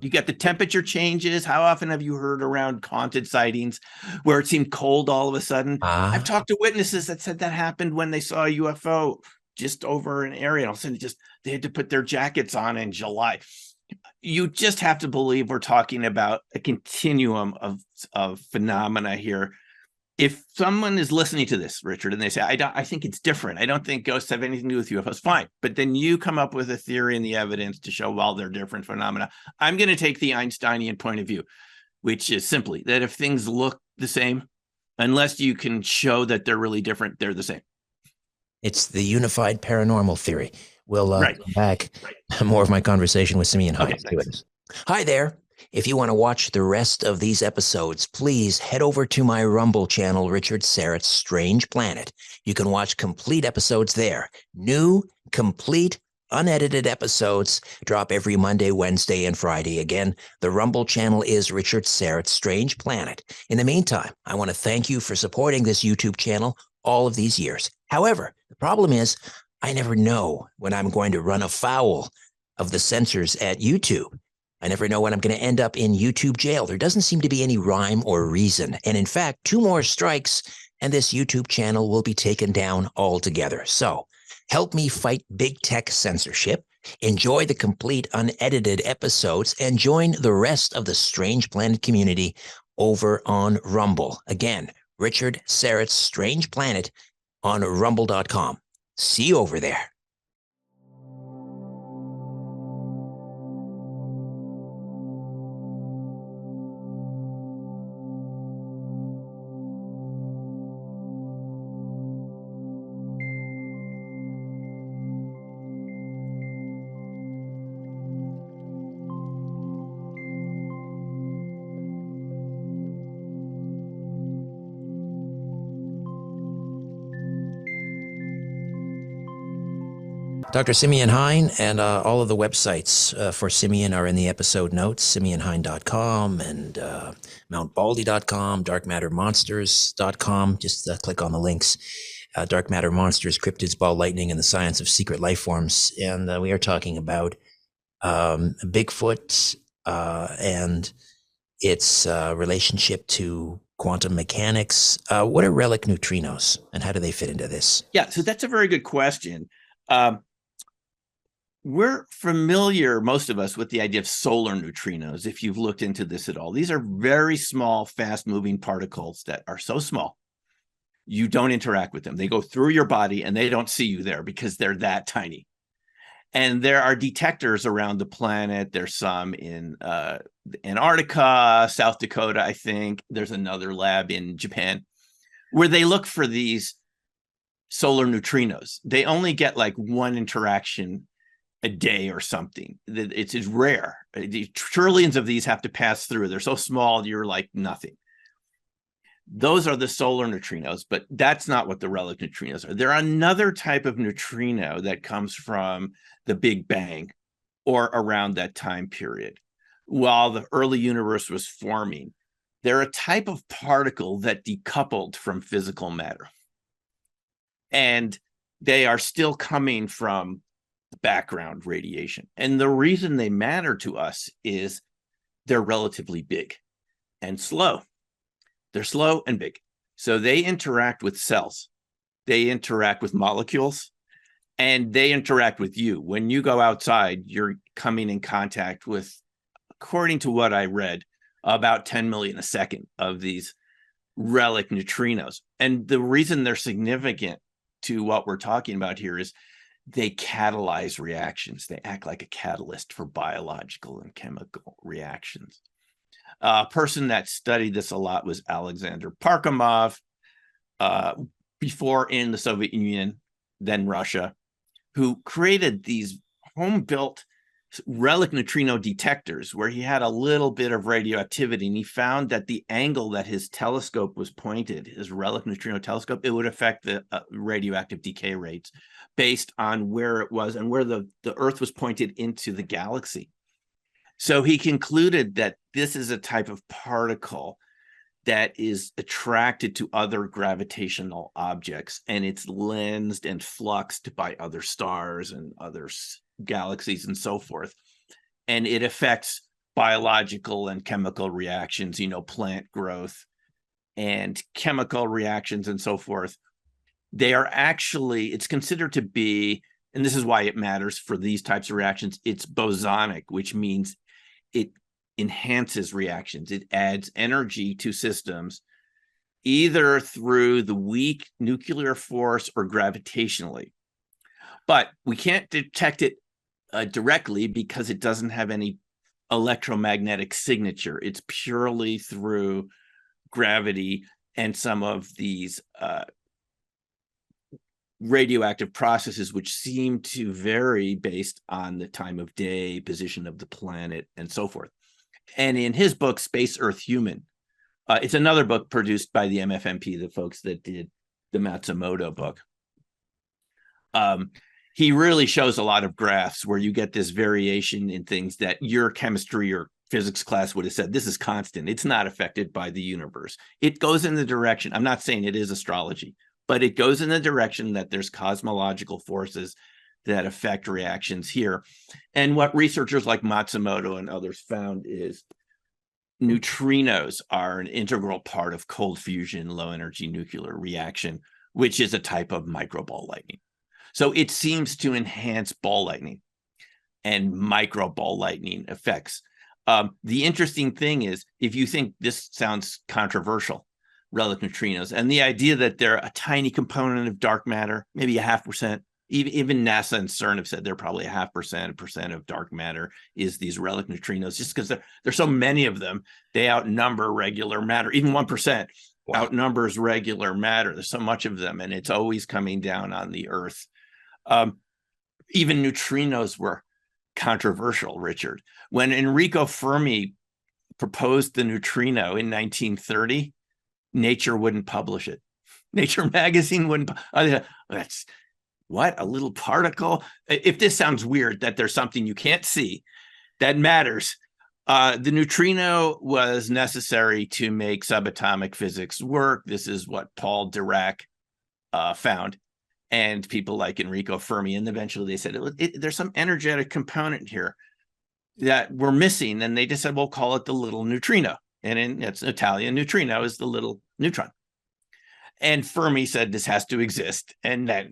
You got the temperature changes. How often have you heard around haunted sightings where it seemed cold all of a sudden? I've talked to witnesses that said that happened when they saw a UFO just over an area. All of a sudden, they had to put their jackets on in July. You just have to believe we're talking about a continuum of phenomena here. If someone is listening to this, Richard, and they say, I think it's different, I don't think ghosts have anything to do with UFOs, fine. But then you come up with a theory and the evidence to show, well, they're different phenomena. I'm going to take the Einsteinian point of view, which is simply that if things look the same, unless you can show that they're really different, they're the same. It's the unified paranormal theory. We'll come back. More of my conversation with Simeon Hein. Okay, Hi there. If you want to watch the rest of these episodes, please head over to my Rumble channel, Richard Syrett's Strange Planet. You can watch complete episodes there. New, complete, unedited episodes drop every Monday, Wednesday, and Friday. Again, the Rumble channel is Richard Syrett's Strange Planet. In the meantime, I want to thank you for supporting this YouTube channel all of these years. However, the problem is I never know when I'm going to run afoul of the censors at YouTube. I never know when I'm going to end up in YouTube jail. There doesn't seem to be any rhyme or reason. And in fact, 2 more strikes and this YouTube channel will be taken down altogether. So help me fight big tech censorship, enjoy the complete unedited episodes, and join the rest of the Strange Planet community over on Rumble. Again, Richard Syrett's Strange Planet on rumble.com. See you over there. Dr. Simeon Hein, and all of the websites for Simeon are in the episode notes, simeonhein.com and mountbaldy.com, darkmattermonsters.com. Just click on the links. Dark Matter Monsters, Cryptids, Ball Lightning, and the Science of Secret Life Forms. And we are talking about Bigfoot and its relationship to quantum mechanics. What are relic neutrinos, and how do they fit into this? Yeah, so that's a very good question. We're familiar, most of us, with the idea of solar neutrinos, if you've looked into this at all. These are very small, fast-moving particles that are so small, you don't interact with them. They go through your body, and they don't see you there because they're that tiny. And there are detectors around the planet. There's some in Antarctica, South Dakota, I think. There's another lab in Japan where they look for these solar neutrinos. They only get like one interaction a day or something. It's rare. Trillions of these have to pass through. They're so small, you're like nothing. Those are the solar neutrinos, but that's not what the relic neutrinos are. They're another type of neutrino that comes from the Big Bang or around that time period. While the early universe was forming, they're a type of particle that decoupled from physical matter. And they are still coming from background radiation. And the reason they matter to us is they're relatively big and slow. They're slow and big. So they interact with cells, they interact with molecules, and they interact with you. When you go outside, you're coming in contact with, according to what I read, about 10 million a second of these relic neutrinos. And the reason they're significant to what we're talking about here is they catalyze reactions. They act like a catalyst for biological and chemical reactions. A person that studied this a lot was Alexander Parkhomov, before in the Soviet Union, then Russia, who created these home-built relic neutrino detectors where he had a little bit of radioactivity, and he found that the angle that his telescope was pointed, his relic neutrino telescope, it would affect the radioactive decay rates based on where it was and where the Earth was pointed into the galaxy. So he concluded that this is a type of particle that is attracted to other gravitational objects, and it's lensed and fluxed by other stars and other galaxies and so forth. And it affects biological and chemical reactions, plant growth and chemical reactions and so forth. They are actually, it's considered to be, and this is why it matters for these types of reactions, it's bosonic, which means it enhances reactions. It adds energy to systems, either through the weak nuclear force or gravitationally. But we can't detect it directly because it doesn't have any electromagnetic signature. It's purely through gravity and some of these radioactive processes, which seem to vary based on the time of day, position of the planet, and so forth. And in his book, Space, Earth, Human, it's another book produced by the MFMP, the folks that did the Matsumoto book. He really shows a lot of graphs where you get this variation in things that your chemistry or physics class would have said, this is constant. It's not affected by the universe. It goes in the direction, I'm not saying it is astrology, but it goes in the direction that there's cosmological forces that affect reactions here. And what researchers like Matsumoto and others found is neutrinos are an integral part of cold fusion, low energy nuclear reaction, which is a type of microball lightning. So it seems to enhance ball lightning and micro ball lightning effects. The interesting thing is, if you think this sounds controversial, relic neutrinos, and the idea that they're a tiny component of dark matter, maybe 0.5%, even NASA and CERN have said they're probably 0.5% of dark matter is these relic neutrinos, just because there's so many of them, they outnumber regular matter. Even 1% outnumbers regular matter. There's so much of them, and it's always coming down on the Earth. Even neutrinos were controversial, Richard. When Enrico Fermi proposed the neutrino in 1930, Nature wouldn't publish it. Nature magazine wouldn't. That's what, a little particle? If this sounds weird, that there's something you can't see that matters, the neutrino was necessary to make subatomic physics work. This is what Paul Dirac found, and people like Enrico Fermi. And eventually they said, there's some energetic component here that we're missing. And they just said, we'll call it the little neutrino. And it's Italian, neutrino is the little neutron. And Fermi said this has to exist. And at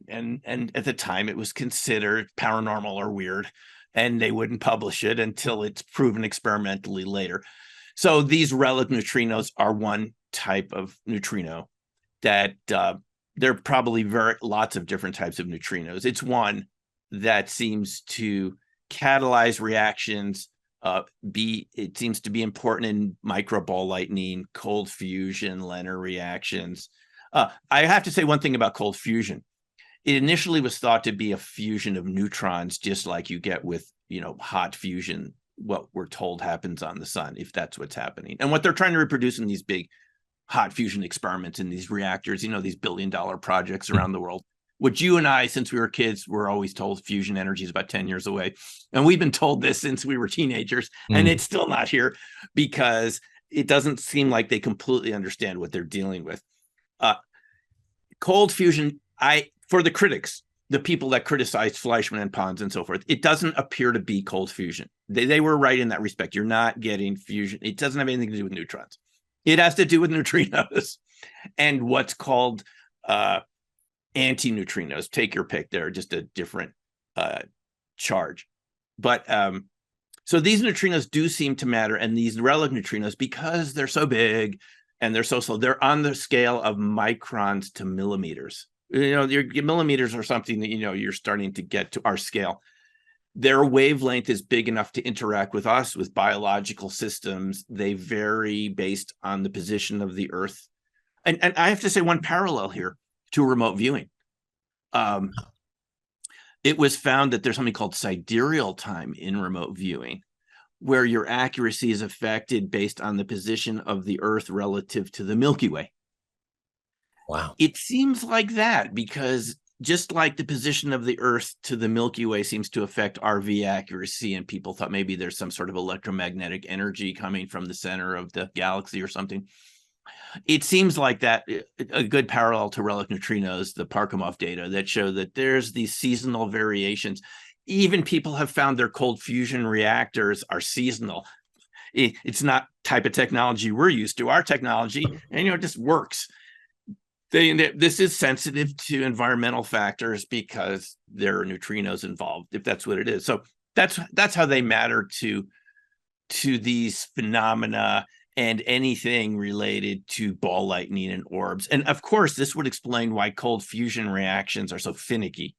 the time it was considered paranormal or weird, and they wouldn't publish it until it's proven experimentally later. So these relic neutrinos are one type of neutrino that there are probably lots of different types of neutrinos. It's one that seems to catalyze reactions. It seems to be important in microball lightning, cold fusion, Lehner reactions. I have to say one thing about cold fusion. It initially was thought to be a fusion of neutrons, just like you get with, hot fusion, what we're told happens on the sun, if that's what's happening. And what they're trying to reproduce in these big hot fusion experiments in these reactors, these billion-dollar projects around the world, which you and I, since we were kids, were always told fusion energy is about 10 years away. And we've been told this since we were teenagers, and it's still not here because it doesn't seem like they completely understand what they're dealing with. Cold fusion, for the critics, the people that criticized Fleischmann and Pons and so forth, it doesn't appear to be cold fusion. They were right in that respect. You're not getting fusion. It doesn't have anything to do with neutrons. It has to do with neutrinos. and what's called antineutrinos. Take your pick. They're just a different charge. But so these neutrinos do seem to matter, and these relic neutrinos, because they're so big and they're so slow, they're on the scale of microns to millimeters. Your millimeters are something that you're starting to get to our scale. Their wavelength is big enough to interact with us, with biological systems. They vary based on the position of the Earth. And I have to say one parallel here to remote viewing. It was found that there's something called sidereal time in remote viewing, where your accuracy is affected based on the position of the Earth relative to the Milky Way. Wow. It seems like that, because just like the position of the Earth to the Milky Way seems to affect RV accuracy, and people thought maybe there's some sort of electromagnetic energy coming from the center of the galaxy or something. It seems like that a good parallel to relic neutrinos, the Parkhomov data that show that there's these seasonal variations. Even people have found their cold fusion reactors are seasonal. It's not type of technology we're used to. Our technology, and it just works. This is sensitive to environmental factors because there are neutrinos involved, if that's what it is. So that's how they matter to these phenomena and anything related to ball lightning and orbs. And of course, this would explain why cold fusion reactions are so finicky.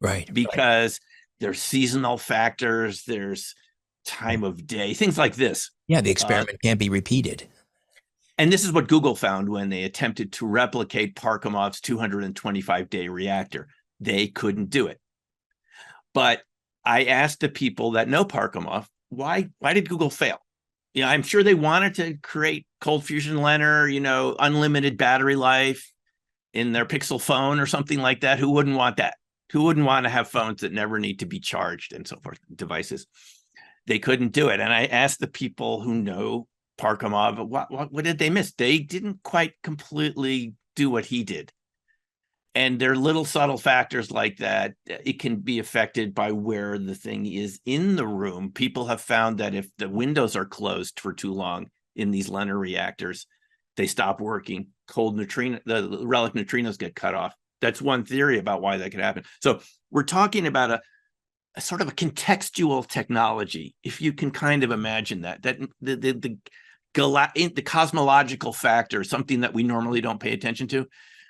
Right. Because there's seasonal factors, there's time of day, things like this. Yeah, the experiment can't be repeated. And this is what Google found when they attempted to replicate Parkhomov's 225-day reactor. They couldn't do it. But I asked the people that know Parkhomov, why did Google fail? I'm sure they wanted to create cold fusion Leonard, unlimited battery life in their Pixel phone or something like that. Who wouldn't want that? Who wouldn't want to have phones that never need to be charged and so forth, devices? They couldn't do it. And I asked the people who know Parkhomov, what did they miss? They didn't quite completely do what he did. And there are little subtle factors like that. It can be affected by where the thing is in the room. People have found that if the windows are closed for too long in these Leonard reactors, they stop working. The relic neutrinos get cut off. That's one theory about why that could happen. So we're talking about a sort of a contextual technology, if you can kind of imagine that the cosmological factor, something that we normally don't pay attention to.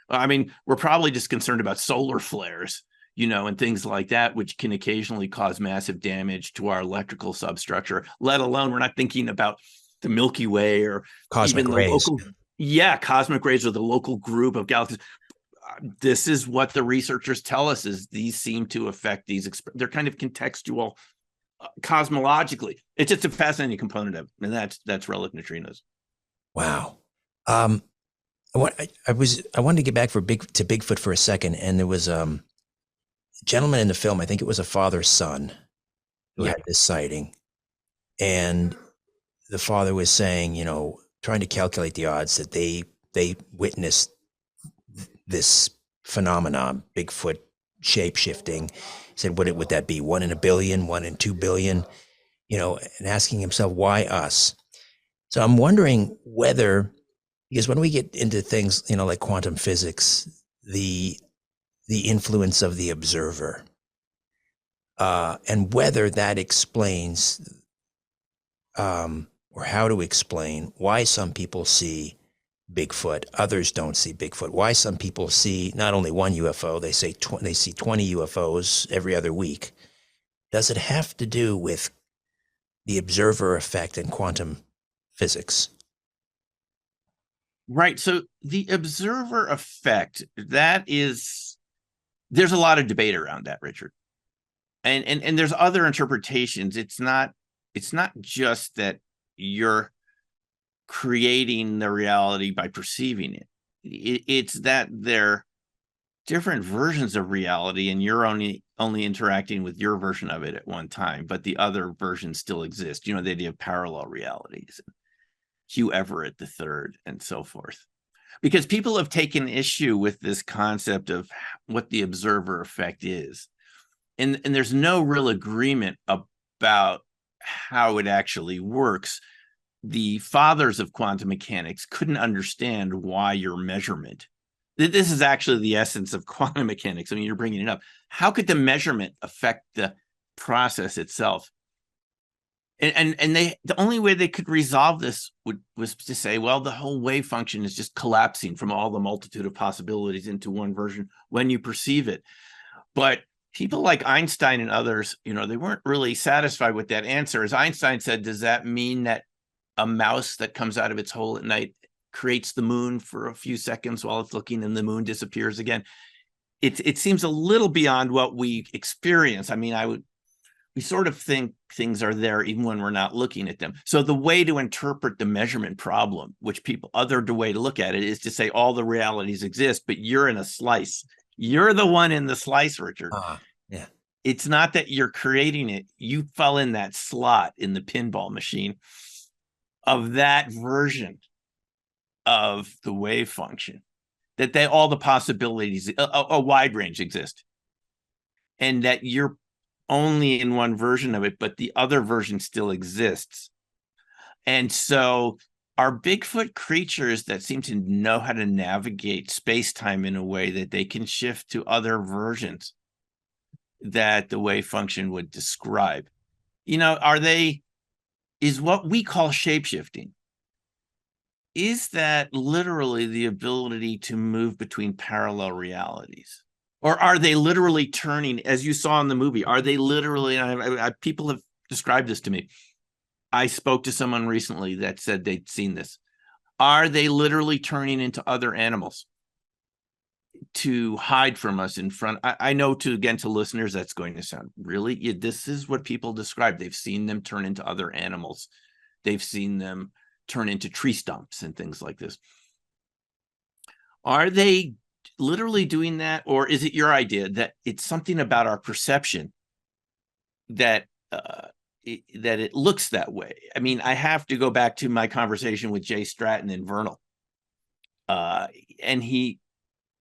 I mean, we're probably just concerned about solar flares, and things like that, which can occasionally cause massive damage to our electrical substructure, let alone we're not thinking about the Milky Way or Cosmic even the rays. cosmic rays or the local group of galaxies. This is what the researchers tell us, is these seem to affect these. They're kind of contextual cosmologically. It's just a fascinating component of it, and that's relic neutrinos. Wow. I wanted to get back to Bigfoot for a second, and there was a gentleman in the film, I think it was a father-son, who had this sighting, and the father was saying, trying to calculate the odds that they witnessed this phenomenon, Bigfoot shape-shifting. He said, what would that be? 1 in a billion, 1 in 2 billion, and asking himself, why us? So I'm wondering whether, because when we get into things, like quantum physics, the influence of the observer, and whether that explains, or how to explain why some people see Bigfoot, others don't see Bigfoot, why some people see not only one UFO, they say they see 20 UFOs every other week. Does it have to do with the observer effect in quantum physics? Right. So the observer effect, there's a lot of debate around that, Richard. And there's other interpretations. It's not just that you're creating the reality by perceiving it. It's that they're different versions of reality, and you're only interacting with your version of it at one time, but the other versions still exist. The idea of parallel realities, Hugh Everett the third, and so forth. Because people have taken issue with this concept of what the observer effect is. And there's no real agreement about how it actually works. the fathers of quantum mechanics couldn't understand why your measurement. This is actually the essence of quantum mechanics. I mean, you're bringing it up. How could the measurement affect the process itself? And the only way they could resolve this was to say, well, the whole wave function is just collapsing from all the multitude of possibilities into one version when you perceive it. But people like Einstein and others, they weren't really satisfied with that answer. As Einstein said, does that mean that a mouse that comes out of its hole at night creates the moon for a few seconds while it's looking and the moon disappears again? It seems a little beyond what we experience. I mean, we sort of think things are there even when we're not looking at them. So the way to interpret the measurement problem, which other way to look at it, is to say all the realities exist, but you're in a slice. You're the one in the slice, Richard. Yeah. It's not that you're creating it. You fell in that slot in the pinball machine of that version of the wave function, that all the possibilities, a wide range exist, and that you're only in one version of it, but the other version still exists. And so are Bigfoot creatures that seem to know how to navigate space-time in a way that they can shift to other versions that the wave function would describe. Is what we call shapeshifting, is that literally the ability to move between parallel realities? Or are they literally turning, as you saw in the movie, are they literally, people have described this to me. I spoke to someone recently that said they'd seen this. Are they literally turning into other animals to hide from us in front? I know to listeners, that's going to sound really, this is what people describe. They've seen them turn into other animals. They've seen them turn into tree stumps and things like this. Are they literally doing that, or is it your idea that it's something about our perception that it looks that way? I mean, I have to go back to my conversation with Jay Stratton in Vernal, and he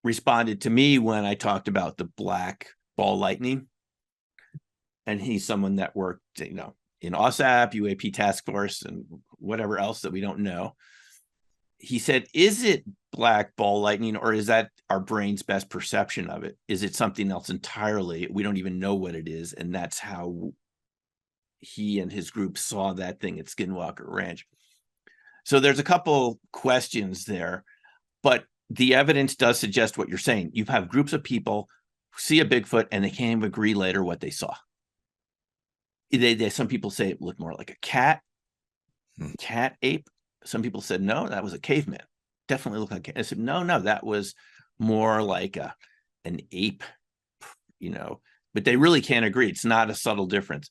responded to me when I talked about the black ball lightning, and he's someone that worked, in OSAP, UAP task force, and whatever else that we don't know. He said, is it black ball lightning, or is that our brain's best perception of it? Is it something else entirely? We don't even know what it is. And that's how he and his group saw that thing at Skinwalker Ranch. So there's a couple questions there, but the evidence does suggest what you're saying. You have groups of people who see a Bigfoot and they can't even agree later what they saw. Some people say it looked more like a cat ape. Some people said, no, that was a caveman. Definitely looked like. I said, no, that was more like an ape, but they really can't agree. It's not a subtle difference.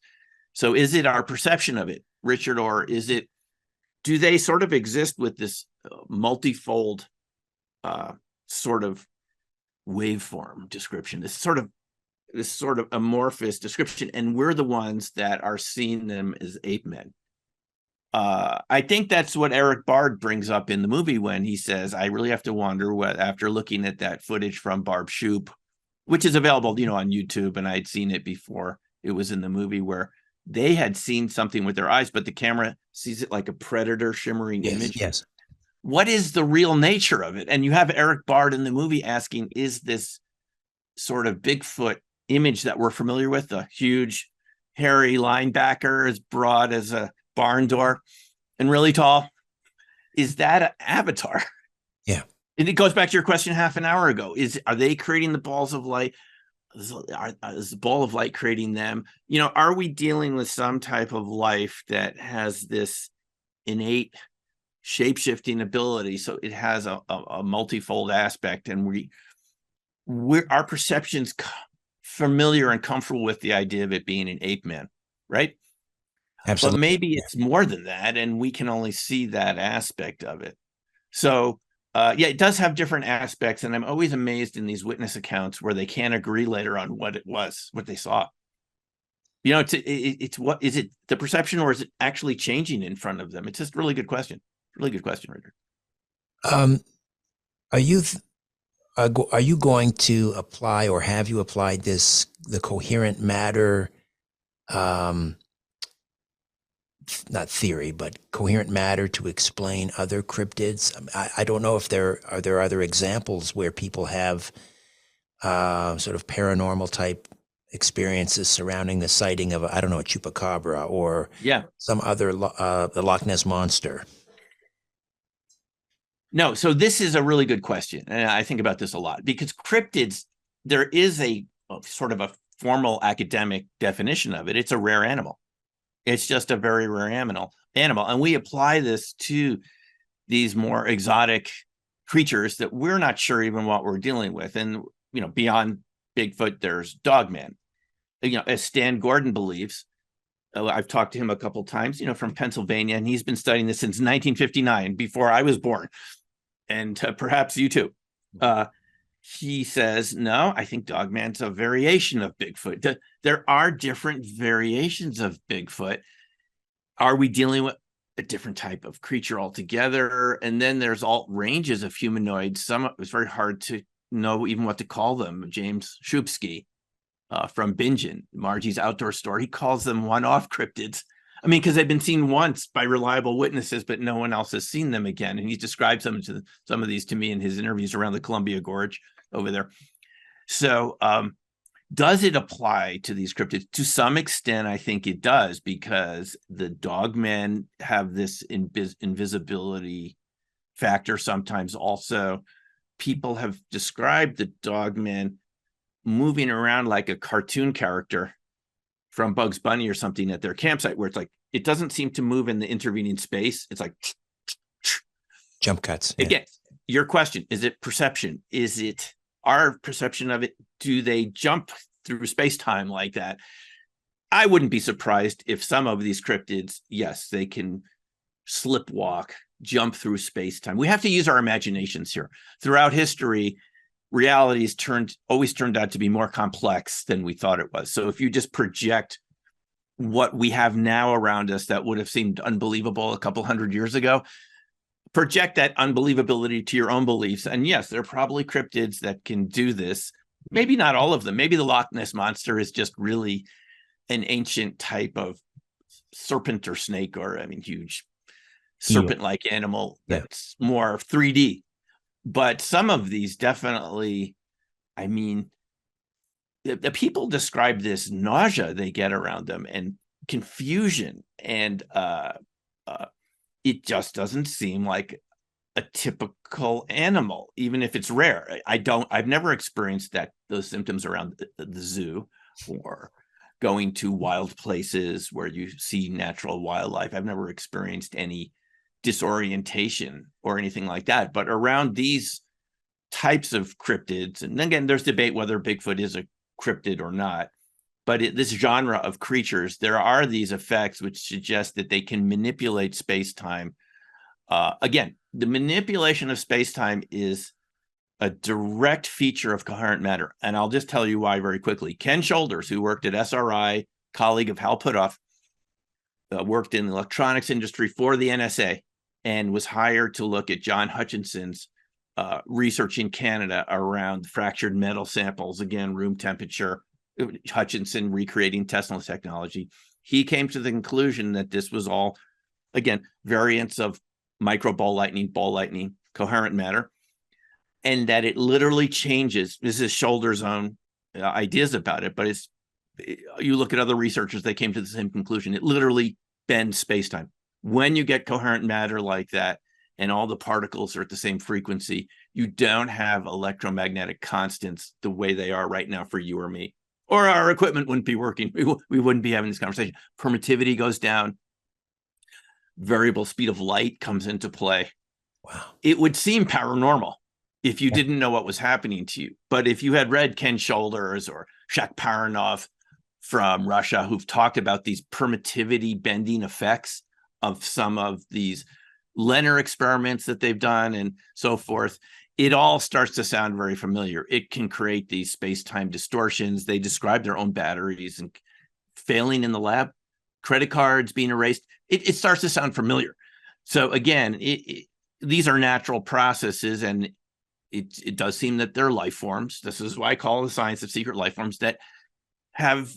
So is it our perception of it, Richard, or do they sort of exist with this multifold sort of waveform description, this sort of amorphous description, and we're the ones that are seeing them as ape men? I think that's what Eric Bard brings up in the movie when he says, I really have to wonder what, after looking at that footage from Barb Shoop, which is available, on YouTube, and I'd seen it before it was in the movie, where they had seen something with their eyes, but the camera sees it like a predator shimmering image. Yes. What is the real nature of it? And you have Eric Bard in the movie asking, is this sort of Bigfoot image that we're familiar with, a huge, hairy linebacker as broad as a barn door and really tall, is that an avatar? Yeah. And it goes back to your question half an hour ago. Are they creating the balls of light? Is the ball of light creating them? Are we dealing with some type of life that has this innate shape-shifting ability? So it has a multifold aspect, and our perception's familiar and comfortable with the idea of it being an ape man, right? Absolutely. But maybe it's more than that, and we can only see that aspect of it. So, it does have different aspects, and I'm always amazed in these witness accounts where they can't agree later on what it was, what they saw. It's what is it, the perception, or is it actually changing in front of them? It's just a really good question. Really good question, Richard. Are you going to apply, or have you applied the coherent matter not theory, but coherent matter to explain other cryptids? I don't know if there are other examples where people have sort of paranormal type experiences surrounding the sighting of, I don't know, a chupacabra or Yeah. some other, the Loch Ness monster. No, so this is a really good question. And I think about this a lot because cryptids, there is a sort of a formal academic definition of it. It's a rare animal. It's just a very rare animal. And we apply this to these more exotic creatures that we're not sure even what we're dealing with. And, beyond Bigfoot, there's Dogman. As Stan Gordon believes, I've talked to him a couple of times, from Pennsylvania, and he's been studying this since 1959, before I was born. And perhaps you too. He says, no, I think Dogman's a variation of Bigfoot. There are different variations of Bigfoot. Are we dealing with a different type of creature altogether? And then there's all ranges of humanoids. Some, it's very hard to know even what to call them. James Shupsky from Bingen, Margie's Outdoor Store, he calls them one-off cryptids. I mean, because they've been seen once by reliable witnesses, but no one else has seen them again. And he describes some of these to me in his interviews around the Columbia Gorge over there. So does it apply to these cryptids? To some extent, I think it does, because the dogmen have this invisibility factor. Sometimes also people have described the dogmen moving around like a cartoon character from Bugs Bunny or something at their campsite, where it's like, it doesn't seem to move in the intervening space. It's like jump cuts. Yeah. Again, your question, is it perception? Is it our perception of it? Do they jump through space-time like that? I wouldn't be surprised if some of these cryptids, yes, they can slipwalk, jump through space-time. We have to use our imaginations here. Throughout history, realities always turned out to be more complex than we thought it was. So if you just project what we have now around us that would have seemed unbelievable a couple hundred years ago, project that unbelievability to your own beliefs. And yes, there are probably cryptids that can do this. Maybe not all of them. Maybe the Loch Ness monster is just really an ancient type of serpent or snake, or huge serpent-like animal that's more 3D. But some of these definitely, the people describe this nausea they get around them and confusion, and it just doesn't seem like a typical animal, even if it's rare. I've never experienced those symptoms around the zoo or going to wild places where you see natural wildlife. I've never experienced any disorientation or anything like that. But around these types of cryptids, and again, there's debate whether Bigfoot is a cryptid or not, but this genre of creatures, there are these effects which suggest that they can manipulate space-time. Again, the manipulation of space-time is a direct feature of coherent matter. And I'll just tell you why very quickly. Ken Shoulders, who worked at SRI, colleague of Hal Puthoff, worked in the electronics industry for the NSA and was hired to look at John Hutchinson's research in Canada around fractured metal samples, again, room temperature, Hutchinson recreating Tesla technology. He came to the conclusion that this was all, again, variants of micro ball lightning, coherent matter, and that it literally changes. This is Shoulders' own ideas about it, but you look at other researchers, they came to the same conclusion. It literally bends space-time. When you get coherent matter like that, and all the particles are at the same frequency, you don't have electromagnetic constants the way they are right now for you or me, or our equipment wouldn't be working. We wouldn't be having this conversation. Permittivity goes down. Variable speed of light comes into play. Wow. It would seem paranormal if you didn't know what was happening to you. But if you had read Ken Shoulders or Shak Paranov from Russia, who've talked about these permittivity bending effects of some of these Lehner experiments that they've done and so forth, it all starts to sound very familiar. It can create these space-time distortions. They describe their own batteries and failing in the lab, credit cards being erased. It starts to sound familiar. So again, these are natural processes, and it does seem that they're life forms. This is why I call the science of secret life forms that have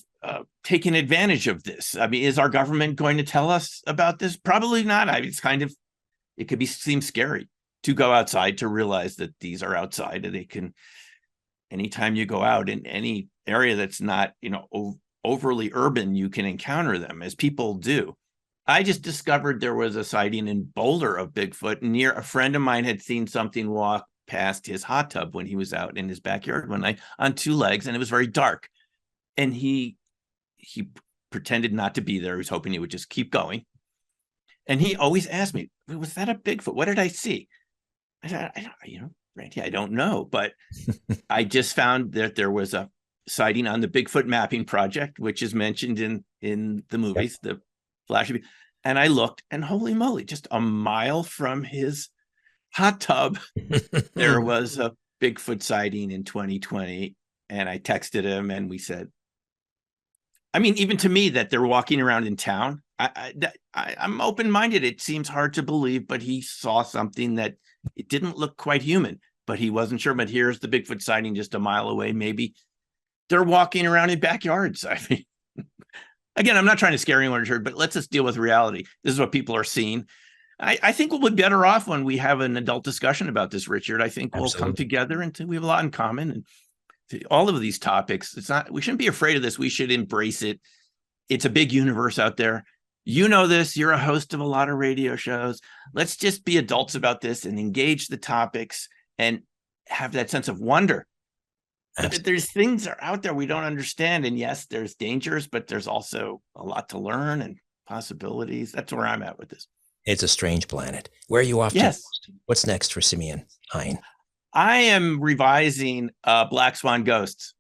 taken advantage of this. I mean, is our government going to tell us about this? Probably not. I mean, it could seem scary to go outside, to realize that these are outside, and they can, anytime you go out in any area that's not, overly urban, you can encounter them, as people do. I just discovered there was a sighting in Boulder of Bigfoot near a friend of mine had seen something walk past his hot tub when he was out in his backyard one night on two legs, and it was very dark. And he pretended not to be there. He was hoping he would just keep going. And he always asked me, was that a Bigfoot? What did I see? I said, Randy, I don't know. But I just found that there was a sighting on the Bigfoot mapping project, which is mentioned in the movies, the Flash. And I looked, and holy moly, just a mile from his hot tub, there was a Bigfoot sighting in 2020. And I texted him, and we said, I mean, even to me, that they're walking around in town, I'm open-minded. It seems hard to believe, but he saw something that it didn't look quite human, but he wasn't sure. But here's the Bigfoot sighting just a mile away. Maybe they're walking around in backyards. I mean, again, I'm not trying to scare anyone, but let's just deal with reality. This is what people are seeing. I think we'll be better off when we have an adult discussion about this, Richard. I think we'll come together, and we have a lot in common. And all of these topics, we shouldn't be afraid of this. We should embrace it. It's a big universe out there. You know this, you're a host of a lot of radio shows. Let's just be adults about this and engage the topics and have that sense of wonder. There's things that are out there we don't understand. And yes, there's dangers, but there's also a lot to learn and possibilities. That's where I'm at with this. It's a strange planet. Where are you off to? What's next for Simeon Hein? I am revising Black Swan Ghosts,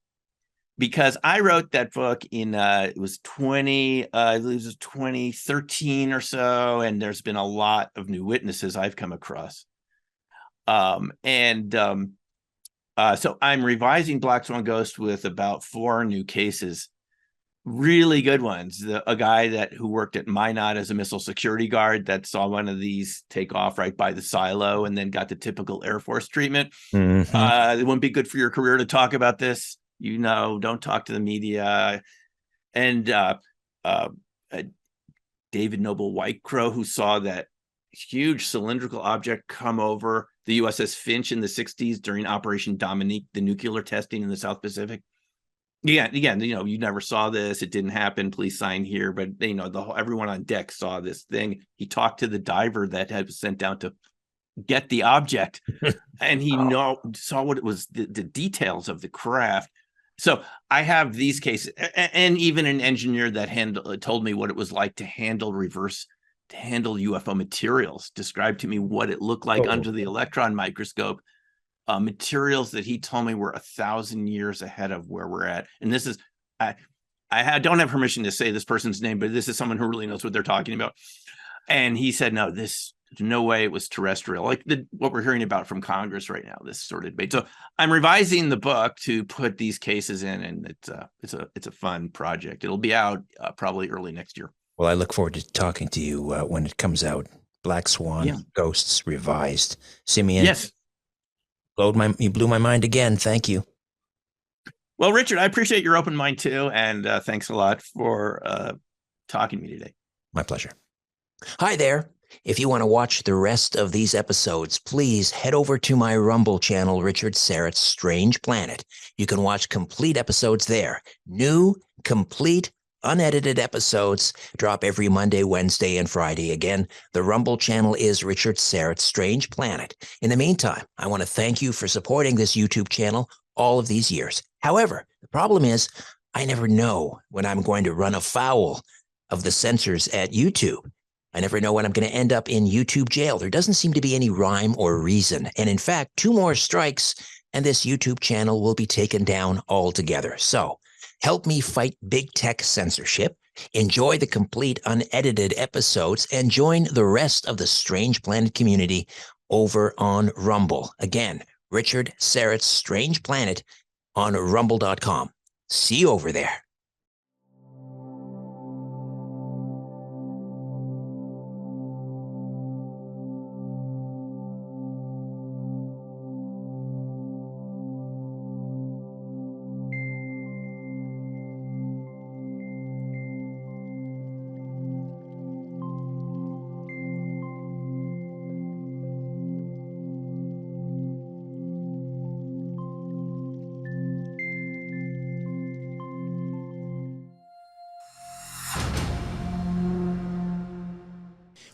because I wrote that book in it was 2013 or so, and there's been a lot of new witnesses I've come across. So I'm revising Black Swan Ghost with about 4 new cases, really good ones. A guy who worked at Minot as a missile security guard that saw one of these take off right by the silo and then got the typical Air Force treatment. It wouldn't be good for your career to talk about this. Don't talk to the media. And David Noble Whitecrow, who saw that huge cylindrical object come over the USS Finch in the 60s during Operation Dominique, the nuclear testing in the South Pacific. Yeah, again, you never saw this. It didn't happen. Please sign here. But everyone on deck saw this thing. He talked to the diver that had was sent down to get the object, and he saw what it was, the details of the craft. So I have these cases, and even an engineer that told me what it was like to handle UFO materials, described to me what it looked like under the electron microscope. Materials that he told me were 1,000 years ahead of where we're at. And this is, I don't have permission to say this person's name, but this is someone who really knows what they're talking about. And he said, no, there's no way it was terrestrial, like what we're hearing about from Congress right now, this sort of debate. So I'm revising the book to put these cases in, and it's a fun project. It'll be out probably early next year. Well, I look forward to talking to you when it comes out. Black Swan Ghosts revised. Simeon. Yes. You blew my mind again. Thank you. Well, Richard, I appreciate your open mind too. And thanks a lot for talking to me today. My pleasure. Hi there. If you want to watch the rest of these episodes, please head over to my Rumble channel, Richard Syrett's Strange Planet. You can watch complete episodes there. New, complete, unedited episodes drop every Monday, Wednesday, and Friday. Again, the Rumble channel is Richard Syrett's Strange Planet. In the meantime, I want to thank you for supporting this YouTube channel all of these years. However, the problem is I never know when I'm going to run afoul of the censors at YouTube. I never know when I'm going to end up in YouTube jail. There doesn't seem to be any rhyme or reason. And in fact, 2 more strikes and this YouTube channel will be taken down altogether. So help me fight big tech censorship, enjoy the complete unedited episodes, and join the rest of the Strange Planet community over on Rumble. Again, Richard Syrett's Strange Planet on rumble.com. See you over there.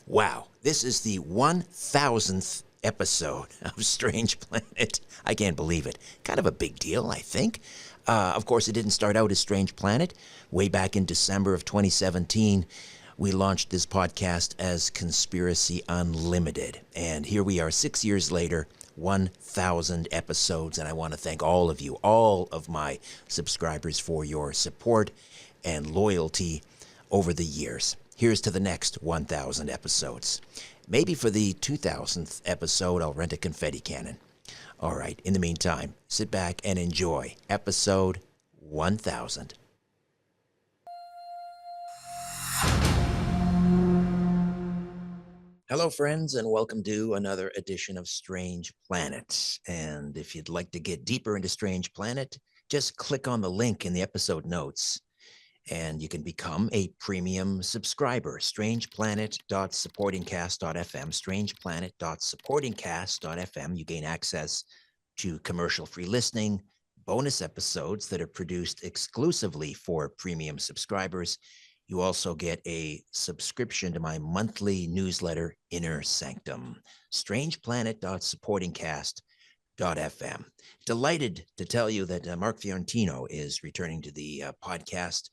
Wow, this is the 1000th episode of Strange Planet. I can't believe it. Kind of a big deal, I think. Of course, it didn't start out as Strange Planet. Way back in December of 2017, we launched this podcast as Conspiracy Unlimited. And here we are 6 years later, 1,000 episodes. And I want to thank all of you, all of my subscribers, for your support and loyalty over the years. Here's to the next 1,000 episodes. Maybe for the 2,000th episode, I'll rent a confetti cannon. All right, in the meantime, sit back and enjoy episode 1,000. Hello, friends, and welcome to another edition of Strange Planet. And if you'd like to get deeper into Strange Planet, just click on the link in the episode notes and you can become a premium subscriber. strangeplanet.supportingcast.fm, strangeplanet.supportingcast.fm. You gain access to commercial-free listening, bonus episodes that are produced exclusively for premium subscribers. You also get a subscription to my monthly newsletter, Inner Sanctum. strangeplanet.supportingcast.fm. Delighted to tell you that Mark Fiorentino is returning to the podcast.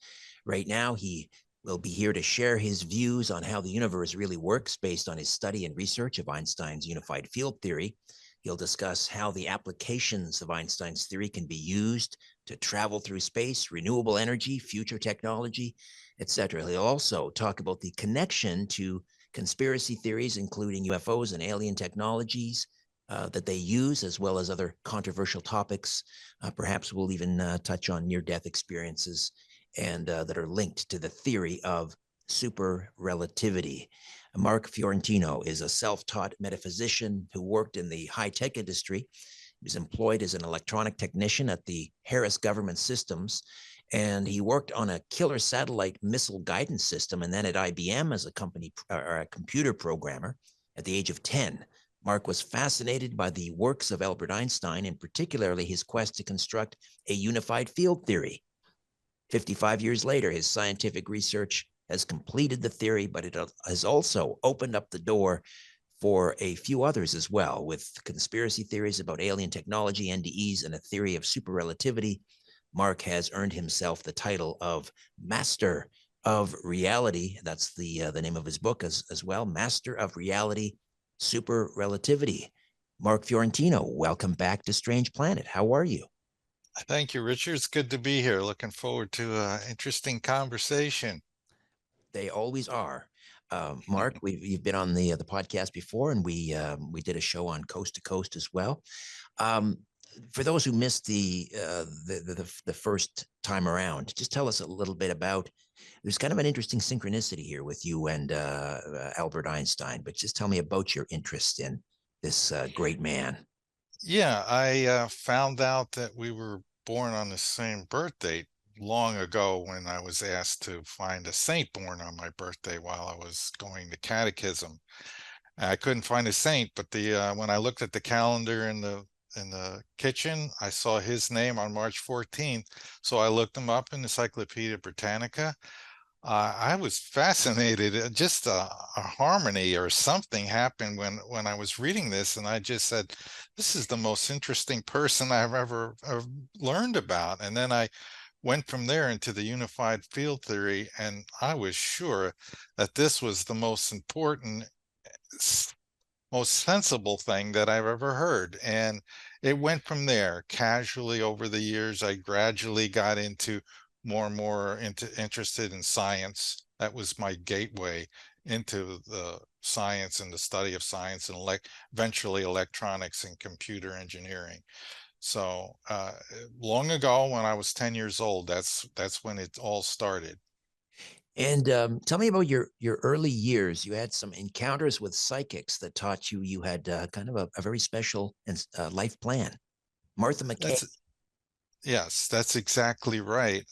Right now, he will be here to share his views on how the universe really works based on his study and research of Einstein's unified field theory. He'll discuss how the applications of Einstein's theory can be used to travel through space, renewable energy, future technology, etc. He'll also talk about the connection to conspiracy theories, including UFOs and alien technologies, that they use, as well as other controversial topics. Perhaps we'll even touch on near-death experiences and that are linked to the theory of super relativity. Mark Fiorentino is a self-taught metaphysician who worked in the high-tech industry. He was employed as an electronic technician at the Harris Government Systems, and he worked on a killer satellite missile guidance system, and then at IBM as a computer programmer at the age of 10. Mark was fascinated by the works of Albert Einstein, and particularly his quest to construct a unified field theory. 55 years later, his scientific research has completed the theory, but it has also opened up the door for a few others as well, with conspiracy theories about alien technology, NDEs, and a theory of super relativity. Mark has earned himself the title of Master of Reality. That's the name of his book as well, Master of Reality, Super Relativity. Mark Fiorentino, welcome back to Strange Planet. How are you? Thank you, Richard. It's good to be here. Looking forward to an interesting conversation. They always are. Mark, you've been on the podcast before, and we did a show on Coast to Coast as well. For those who missed the first time around, just tell us a little bit about. There's kind of an interesting synchronicity here with you and Albert Einstein, but just tell me about your interest in this great man. Yeah, I found out that we were born on the same birthday long ago when I was asked to find a saint born on my birthday while I was going to catechism. I couldn't find a saint, but when I looked at the calendar in the kitchen, I saw his name on March 14th. So I looked him up in Encyclopedia Britannica. I was fascinated. Just a harmony or something happened when I was reading this, and I just said, "This is the most interesting person I've ever learned about." And then I went from there into the unified field theory, and I was sure that this was the most important, most sensible thing that I've ever heard. And it went from there casually over the years. I gradually got into more and more interested in science. That was my gateway into the science and the study of science and eventually electronics and computer engineering. So long ago, when I was 10 years old, that's when it all started. And tell me about your early years. You had some encounters with psychics that taught you had kind of a very special life plan. Martha McKay. Yes, that's exactly right.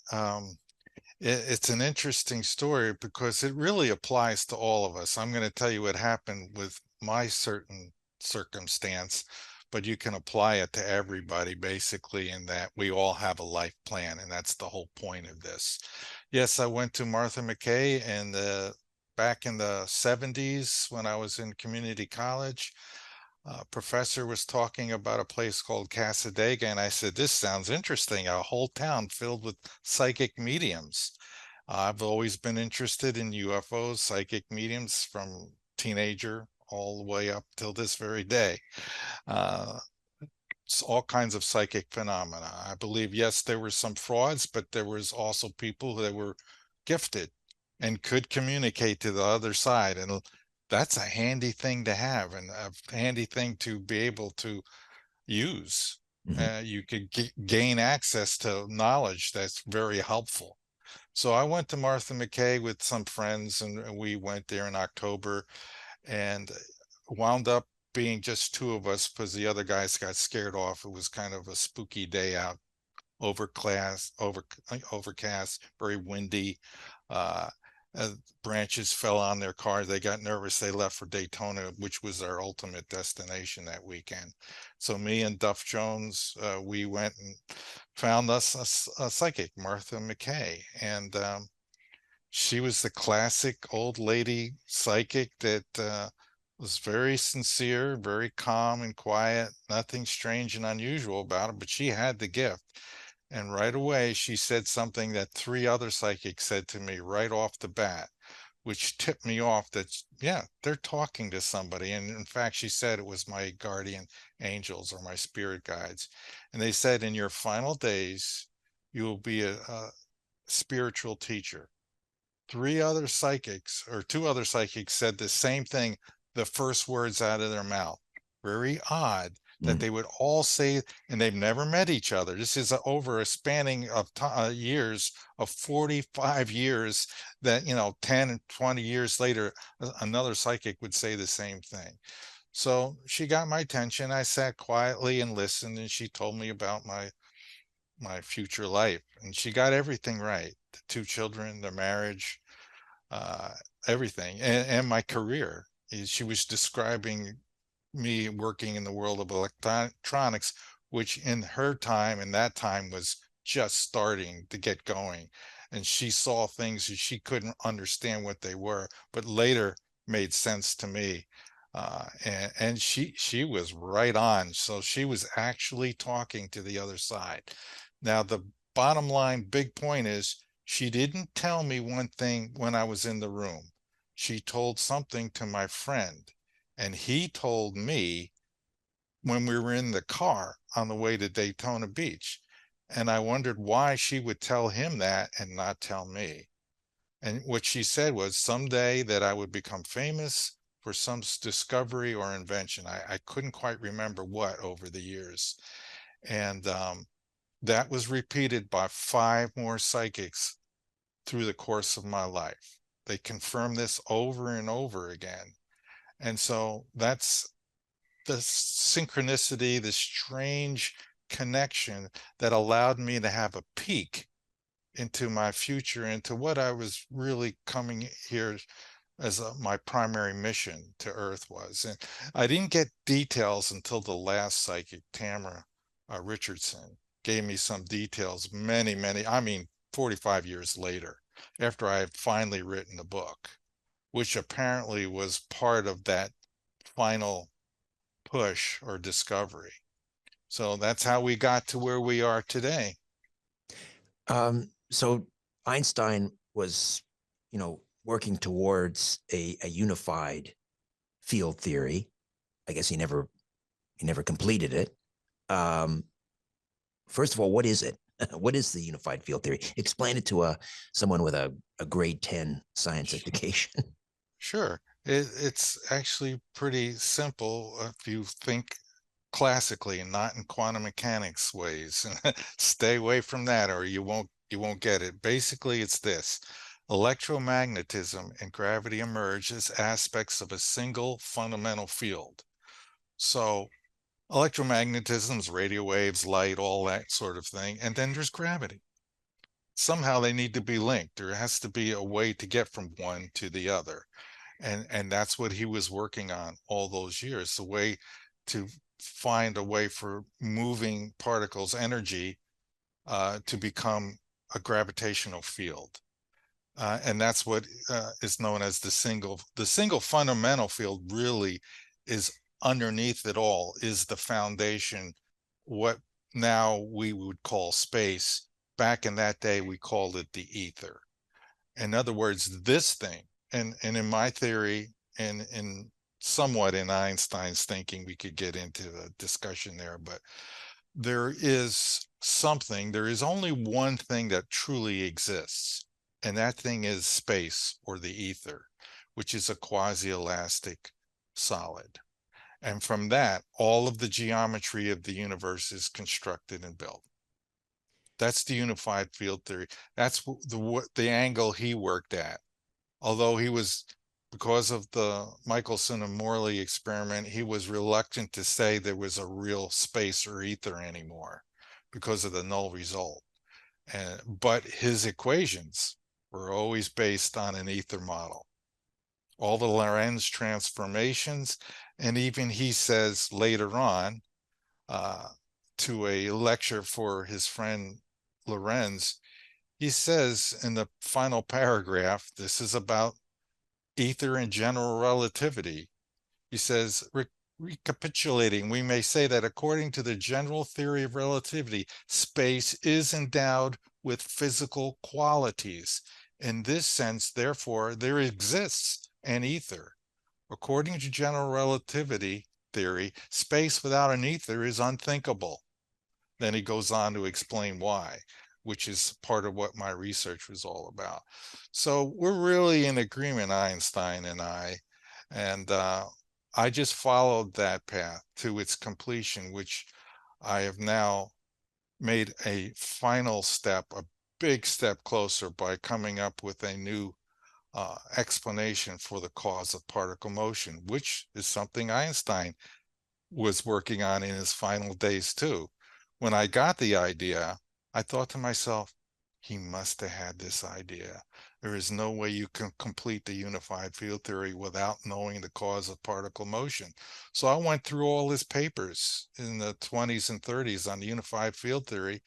It's an interesting story because it really applies to all of us. I'm going to tell you what happened with my certain circumstance, but you can apply it to everybody basically, in that we all have a life plan, and that's the whole point of this. Yes, I went to Martha McKay in the back in the 70s when I was in community college. A professor was talking about a place called Casadega, and I said, this sounds interesting, a whole town filled with psychic mediums. I've always been interested in UFOs, psychic mediums from teenager all the way up till this very day. Uh, it's all kinds of psychic phenomena. I believe, yes, there were some frauds, but there was also people that were gifted and could communicate to the other side. And that's a handy thing to have and a handy thing to be able to use. You could gain access to knowledge that's very helpful. So I went to Martha McKay with some friends, and we went there in October and wound up being just two of us because the other guys got scared off. It was kind of a spooky day out, overcast, very windy. Uh, Branches fell on their car. They got nervous. They left for Daytona, which was our ultimate destination that weekend. So me and Duff Jones, we went and found us a psychic, Martha McKay, and she was the classic old lady psychic that was very sincere, very calm and quiet, nothing strange and unusual about it, but she had the gift. And right away, she said something that three other psychics said to me right off the bat, which tipped me off that, yeah, they're talking to somebody. And in fact, she said it was my guardian angels or my spirit guides. And they said, in your final days, you will be a spiritual teacher. Three other psychics or two other psychics said the same thing, the first words out of their mouth. Very odd that they would all say, and they've never met each other. This is over a spanning of years of 45 years that, 10 and 20 years later, another psychic would say the same thing. So she got my attention. I sat quietly and listened, and she told me about my future life, and she got everything right. The two children, the marriage, uh, everything, and my career. She was describing me working in the world of electronics, which in her time and that time was just starting to get going. And she saw things that she couldn't understand what they were, but later made sense to me. And she was right on. So she was actually talking to the other side. Now, the bottom line big point is she didn't tell me one thing when I was in the room. She told something to my friend, and he told me when we were in the car on the way to Daytona Beach. And I wondered why she would tell him that and not tell me. And what she said was someday that I would become famous for some discovery or invention. I couldn't quite remember what over the years. And that was repeated by 5 more psychics through the course of my life. They confirmed this over and over again. And so that's the synchronicity, the strange connection that allowed me to have a peek into my future, into what I was really coming here as my primary mission to Earth was. And I didn't get details until the last psychic, Tamara Richardson, gave me some details many, 45 years later, after I had finally written the book, which apparently was part of that final push or discovery. So that's how we got to where we are today. So Einstein was, working towards a unified field theory. I guess he never completed it. First of all, what is it? What is the unified field theory? Explain it to someone with a grade 10 science education. Sure. It's actually pretty simple if you think classically and not in quantum mechanics ways. Stay away from that or you won't get it. Basically, it's this. Electromagnetism and gravity emerge as aspects of a single fundamental field. So electromagnetism is radio waves, light, all that sort of thing. And then there's gravity. Somehow they need to be linked. There has to be a way to get from one to the other. And that's what he was working on all those years, the way to find a way for moving particles, energy, to become a gravitational field. And that's what is known as the single fundamental field. Really is underneath it all, is the foundation, what now we would call space. Back in that day, we called it the ether. In other words, this thing, and in my theory, and in somewhat in Einstein's thinking, we could get into the discussion there, but there is only one thing that truly exists, and that thing is space, or the ether, which is a quasi-elastic solid. And from that, all of the geometry of the universe is constructed and built. That's the unified field theory. That's the angle he worked at. Although he was, because of the Michelson and Morley experiment, he was reluctant to say there was a real space or ether anymore because of the null result. But his equations were always based on an ether model. All the Lorentz transformations, and even he says later on to a lecture for his friend Lorentz, he says in the final paragraph, this is about ether and general relativity. He says, recapitulating, we may say that according to the general theory of relativity, space is endowed with physical qualities. In this sense, therefore, there exists an ether. According to general relativity theory, space without an ether is unthinkable. Then he goes on to explain why, which is part of what my research was all about. So we're really in agreement, Einstein and I, and I just followed that path to its completion, which I have now made a final step, a big step closer, by coming up with a new explanation for the cause of particle motion, which is something Einstein was working on in his final days too. When I got the idea, I thought to myself, he must have had this idea. There is no way you can complete the unified field theory without knowing the cause of particle motion. So I went through all his papers in the 20s and 30s on the unified field theory,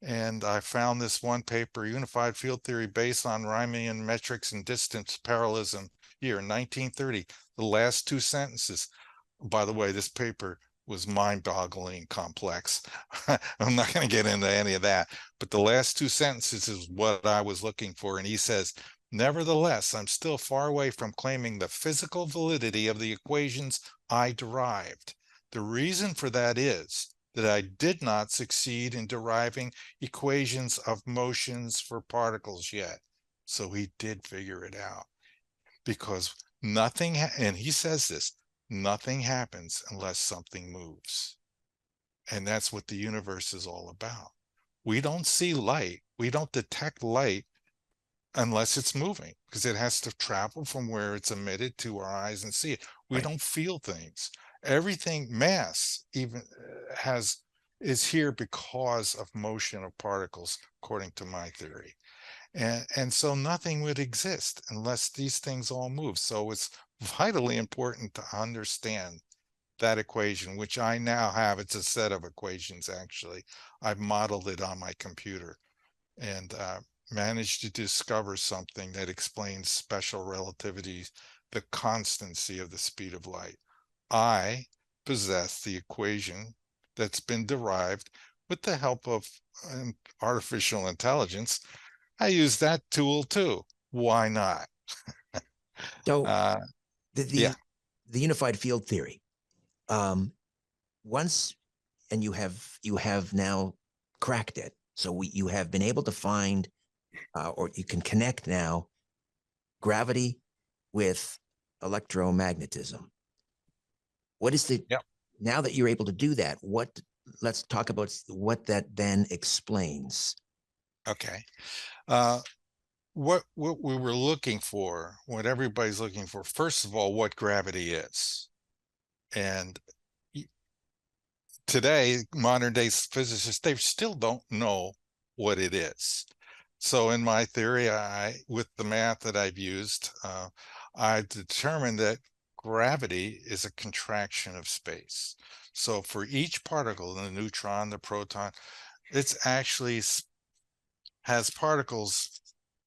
and I found this one paper, Unified Field Theory Based on Riemannian Metrics and Distance Parallelism, here in 1930. The last two sentences, by the way, this paper was mind-boggling complex. I'm not going to get into any of that, but the last two sentences is what I was looking for. And he says, nevertheless, I'm still far away from claiming the physical validity of the equations I derived. The reason for that is that I did not succeed in deriving equations of motions for particles yet. So he did figure it out, because nothing, and he says this, nothing happens unless something moves. And that's what the universe is all about. We don't see light. We don't detect light unless it's moving, because it has to travel from where it's emitted to our eyes and see it. We Right. don't feel things. Everything, mass even is here because of motion of particles, according to my theory. And so nothing would exist unless these things all move. So it's vitally important to understand that equation, which I now have. It's a set of equations, actually. I've modeled it on my computer and managed to discover something that explains special relativity, the constancy of the speed of light. I possess the equation that's been derived with the help of artificial intelligence. I use that tool too. Why not? So Uh, the yeah. the, the unified field theory. Once, and you have now cracked it. So you have been able to find, or you can connect now, gravity with electromagnetism. What is the, Yep. now that you're able to do that, let's talk about what that then explains. Okay. What we were looking for, what everybody's looking for, first of all, what gravity is. And today, modern day physicists, they still don't know what it is. So in my theory, with the math that I've used, I've determined that gravity is a contraction of space. So for each particle, the neutron, the proton, it's actually has particles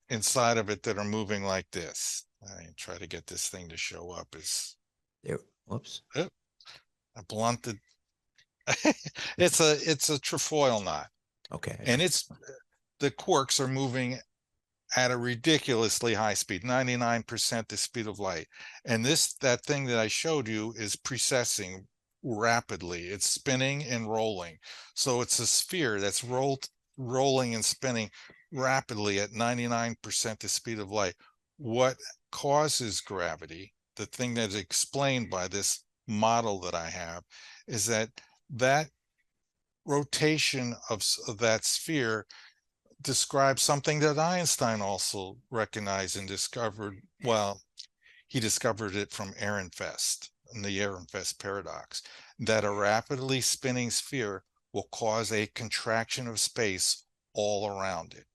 inside of it that are moving like this. I try to get this thing to show up as There. Whoops. a blunted. It's a trefoil knot, Okay. and the quarks are moving at a ridiculously high speed, 99% the speed of light. And that thing that I showed you is precessing rapidly. It's spinning and rolling. So it's a sphere that's rolling and spinning rapidly at 99% the speed of light. What causes gravity, the thing that's explained by this model that I have, is that rotation of that sphere describes something that Einstein also recognized and discovered. Well, he discovered it from Ehrenfest, and the Ehrenfest paradox, that a rapidly spinning sphere will cause a contraction of space all around it.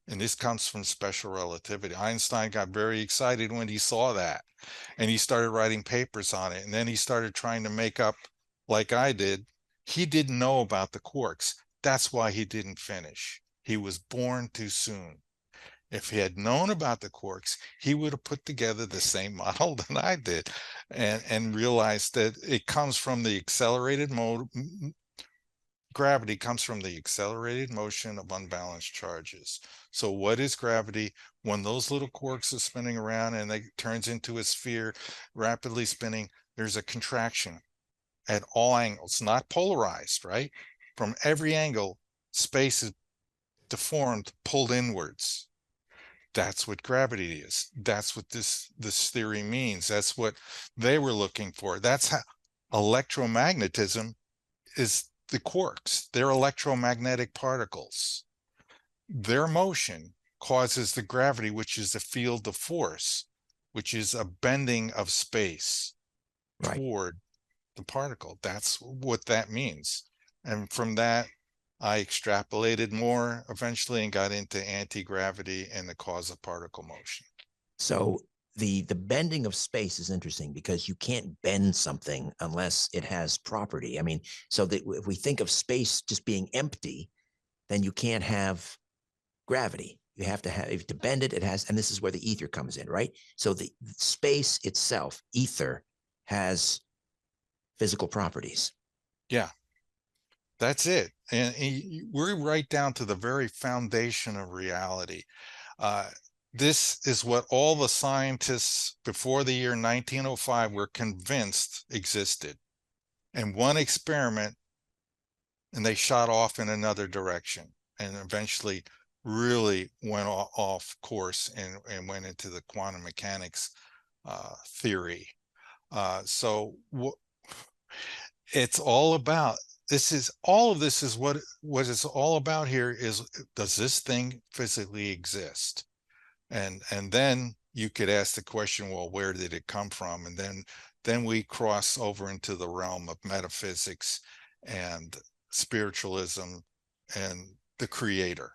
And this comes from special relativity. Einstein got very excited when he saw that, and he started writing papers on it. And then he started trying to make up, like I did. He didn't know about the quarks. That's why he didn't finish. He was born too soon. If he had known about the quarks, he would have put together the same model that I did, and realized that it comes from the accelerated mode. Gravity comes from the accelerated motion of unbalanced charges. So what is gravity? When those little quarks are spinning around and it turns into a sphere rapidly spinning, there's a contraction at all angles, not polarized, right? From every angle, space is deformed, pulled inwards. That's what gravity is. That's what this theory means. That's what they were looking for. That's how electromagnetism is. The quarks, they're electromagnetic particles. Their motion causes the gravity, which is the field of force, which is a bending of space toward the particle. That's what that means. And from that, I extrapolated more eventually and got into anti-gravity and the cause of particle motion. So the bending of space is interesting because you can't bend something unless it has property. I mean, so that if we think of space just being empty, then you can't have gravity. You have to bend it. It has, and this is where the ether comes in, right? So the space itself, ether, has physical properties. Yeah, that's it. And we're right down to the very foundation of reality. This is what all the scientists before the year 1905 were convinced existed. And one experiment, and they shot off in another direction and eventually really went off course and went into the quantum mechanics theory. So it's all about, all of this is what it's all about here is, does this thing physically exist? And then you could ask the question, well, where did it come from? And then we cross over into the realm of metaphysics and spiritualism and the creator,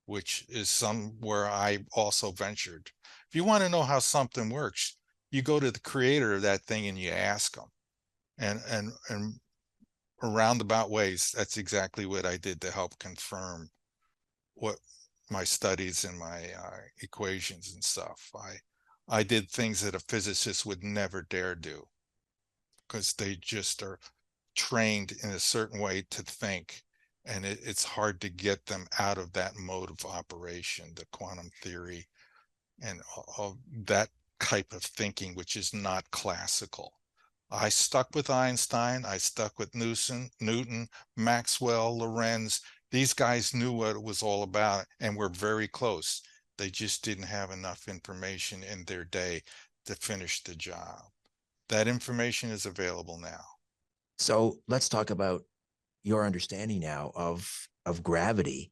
which is somewhere I also ventured. If you want to know how something works, you go to the creator of that thing and you ask them. And roundabout ways, that's exactly what I did to help confirm what my studies and my equations and stuff. I did things that a physicist would never dare do because they just are trained in a certain way to think, and it's hard to get them out of that mode of operation, the quantum theory and all that type of thinking, which is not classical. I stuck with Einstein, I stuck with Newton, Maxwell, Lorentz. These guys knew what it was all about and were very close. They just didn't have enough information in their day to finish the job. That information is available now. So let's talk about your understanding now of gravity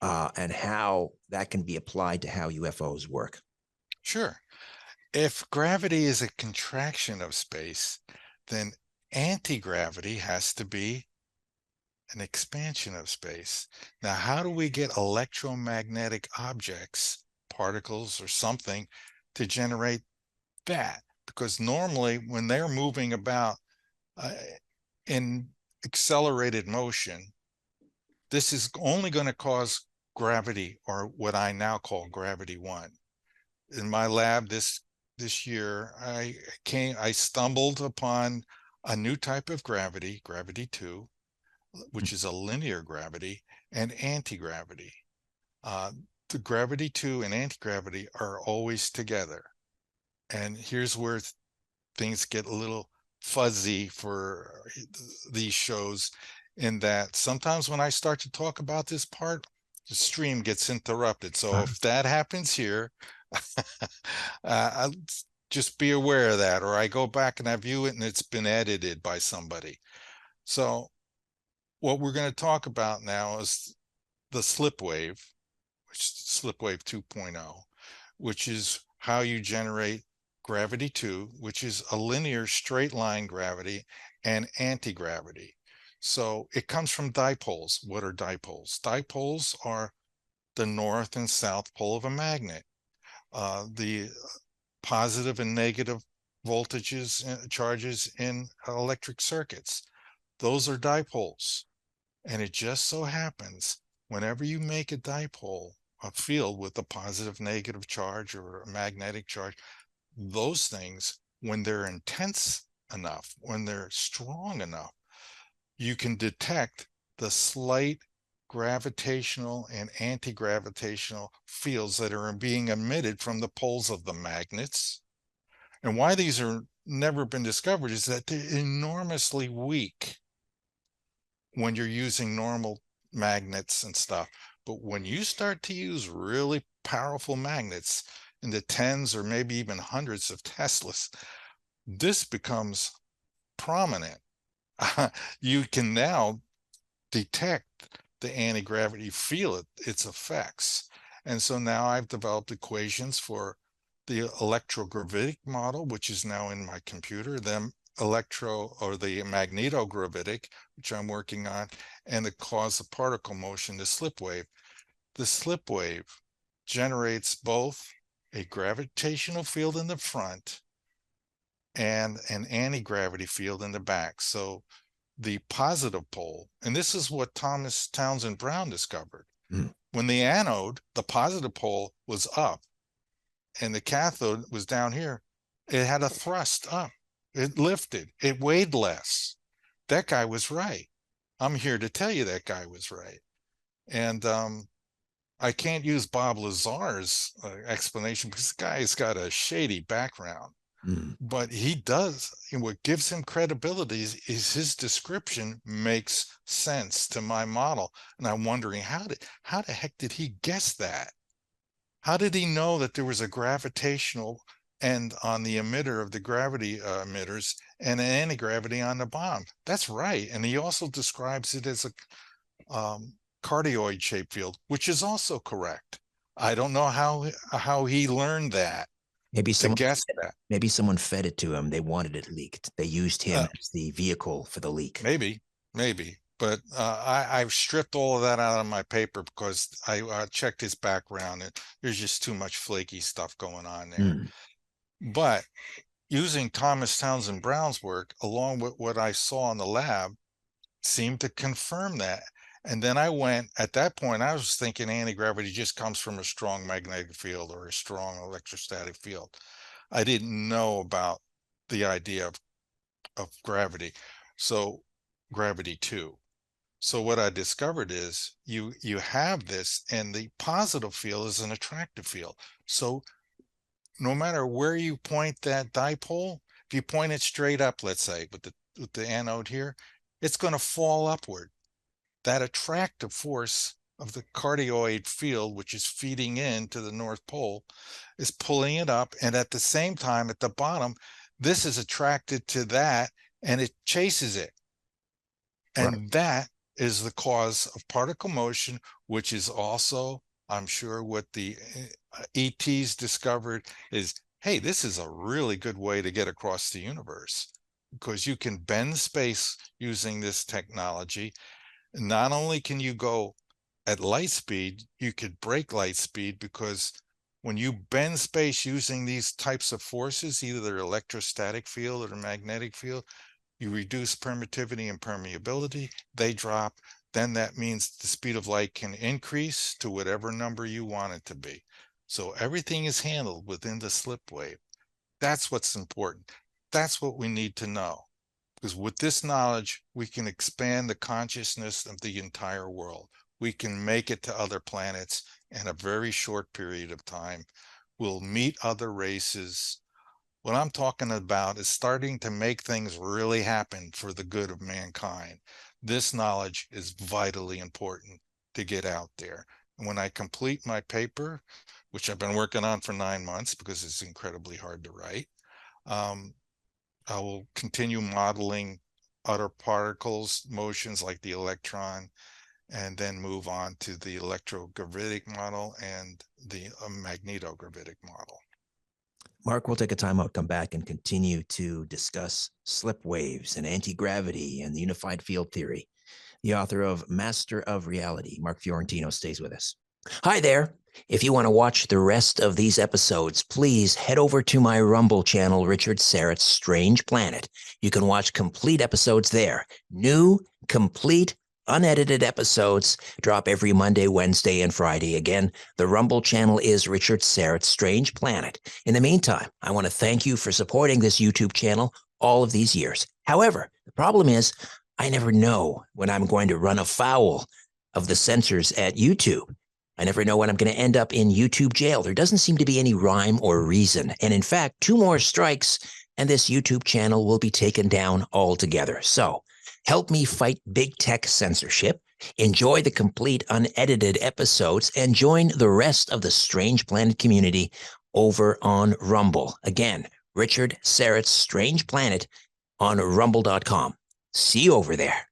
and how that can be applied to how UFOs work. Sure. If gravity is a contraction of space, then anti-gravity has to be an expansion of space. Now, how do we get electromagnetic objects, particles or something, to generate that? Because normally when they're moving about in accelerated motion, this is only going to cause gravity, or what I now call gravity 1. In my lab this year, I stumbled upon a new type of gravity, gravity 2, which is a linear gravity, and anti-gravity. The gravity 2 and anti-gravity are always together. And here's where things get a little fuzzy for these shows, in that sometimes when I start to talk about this part, the stream gets interrupted. So if that happens here, I'll just be aware of that, or I go back and I view it and it's been edited by somebody. So what we're going to talk about now is the slip wave, which is slip wave 2.0, which is how you generate gravity 2, which is a linear straight line gravity, and anti-gravity. So it comes from dipoles. What are dipoles? Dipoles are the north and south pole of a magnet. The positive and negative voltages, charges in electric circuits, those are dipoles. And it just so happens, whenever you make a dipole, a field with a positive negative charge or a magnetic charge, those things, when they're intense enough, when they're strong enough, you can detect the slight gravitational and anti-gravitational fields that are being emitted from the poles of the magnets. And why these are never been discovered is that they're enormously weak when you're using normal magnets and stuff. But when you start to use really powerful magnets in the tens or maybe even hundreds of Teslas, this becomes prominent. You can now detect the anti-gravity, feel its effects. And so now I've developed equations for the electrogravitic model, which is now in my computer, then the magnetogravitic, which I'm working on, and the cause of particle motion, the slip wave. The slip wave generates both a gravitational field in the front and an anti-gravity field in the back. So the positive pole, and this is what Thomas Townsend Brown discovered. When the anode, the positive pole, was up and the cathode was down here, it had a thrust up. It lifted. It weighed less. That guy was right. I'm here to tell you that guy was right. And I can't use Bob Lazar's explanation because the guy's got a shady background. But he does, and what gives him credibility is his description makes sense to my model. And I'm wondering, how the heck did he guess that? How did he know that there was a gravitational end on the emitter of the gravity emitters and an anti-gravity on the bottom? That's right. And he also describes it as a cardioid shaped field, which is also correct. I don't know how he learned that. Maybe Someone fed it to him. They wanted it leaked. They used him as the vehicle for the leak. Maybe. But I've stripped all of that out of my paper because I checked his background. There's just too much flaky stuff going on there. But using Thomas Townsend Brown's work, along with what I saw in the lab, seemed to confirm that. And then at that point, I was thinking anti-gravity just comes from a strong magnetic field or a strong electrostatic field. I didn't know about the idea of gravity. So gravity 2. So what I discovered is you have this, and the positive field is an attractive field. So no matter where you point that dipole, if you point it straight up, let's say with the anode here, it's going to fall upward. That attractive force of the cardioid field, which is feeding into the North Pole, is pulling it up. And at the same time, at the bottom, this is attracted to that and it chases it. And that is the cause of particle motion, which is also, I'm sure, what the ETs discovered is, hey, this is a really good way to get across the universe, because you can bend space using this technology. Not only can you go at light speed, you could break light speed, because when you bend space using these types of forces, either their electrostatic field or magnetic field, you reduce permittivity and permeability. They drop. then that means the speed of light can increase to whatever number you want it to be. So everything is handled within the slip wave. That's what's important. That's what we need to know. Because with this knowledge, we can expand the consciousness of the entire world. We can make it to other planets in a very short period of time. We'll meet other races. What I'm talking about is starting to make things really happen for the good of mankind. This knowledge is vitally important to get out there. And when I complete my paper, which I've been working on for 9 months because it's incredibly hard to write, I will continue modeling other particles, motions like the electron, and then move on to the electrogravitic model and the magnetogravitic model. Mark, we'll take a time out, come back, and continue to discuss slip waves and anti-gravity and the unified field theory. The author of Master of Reality, Mark Fiorentino, stays with us. Hi there. If you want to watch the rest of these episodes, please head over to my Rumble channel, Richard Syrett's Strange Planet. You can watch complete episodes there. New, complete, unedited episodes drop every Monday, Wednesday, and Friday. Again, the Rumble channel is Richard Syrett's Strange Planet. In the meantime, I want to thank you for supporting this YouTube channel all of these years. However, the problem is I never know when I'm going to run afoul of the censors at YouTube. I never know when I'm going to end up in YouTube jail. There doesn't seem to be any rhyme or reason. And in fact, 2 more strikes and this YouTube channel will be taken down altogether. So help me fight big tech censorship, enjoy the complete unedited episodes, and join the rest of the Strange Planet community over on Rumble. Again, Richard Syrett's Strange Planet on rumble.com. See you over there.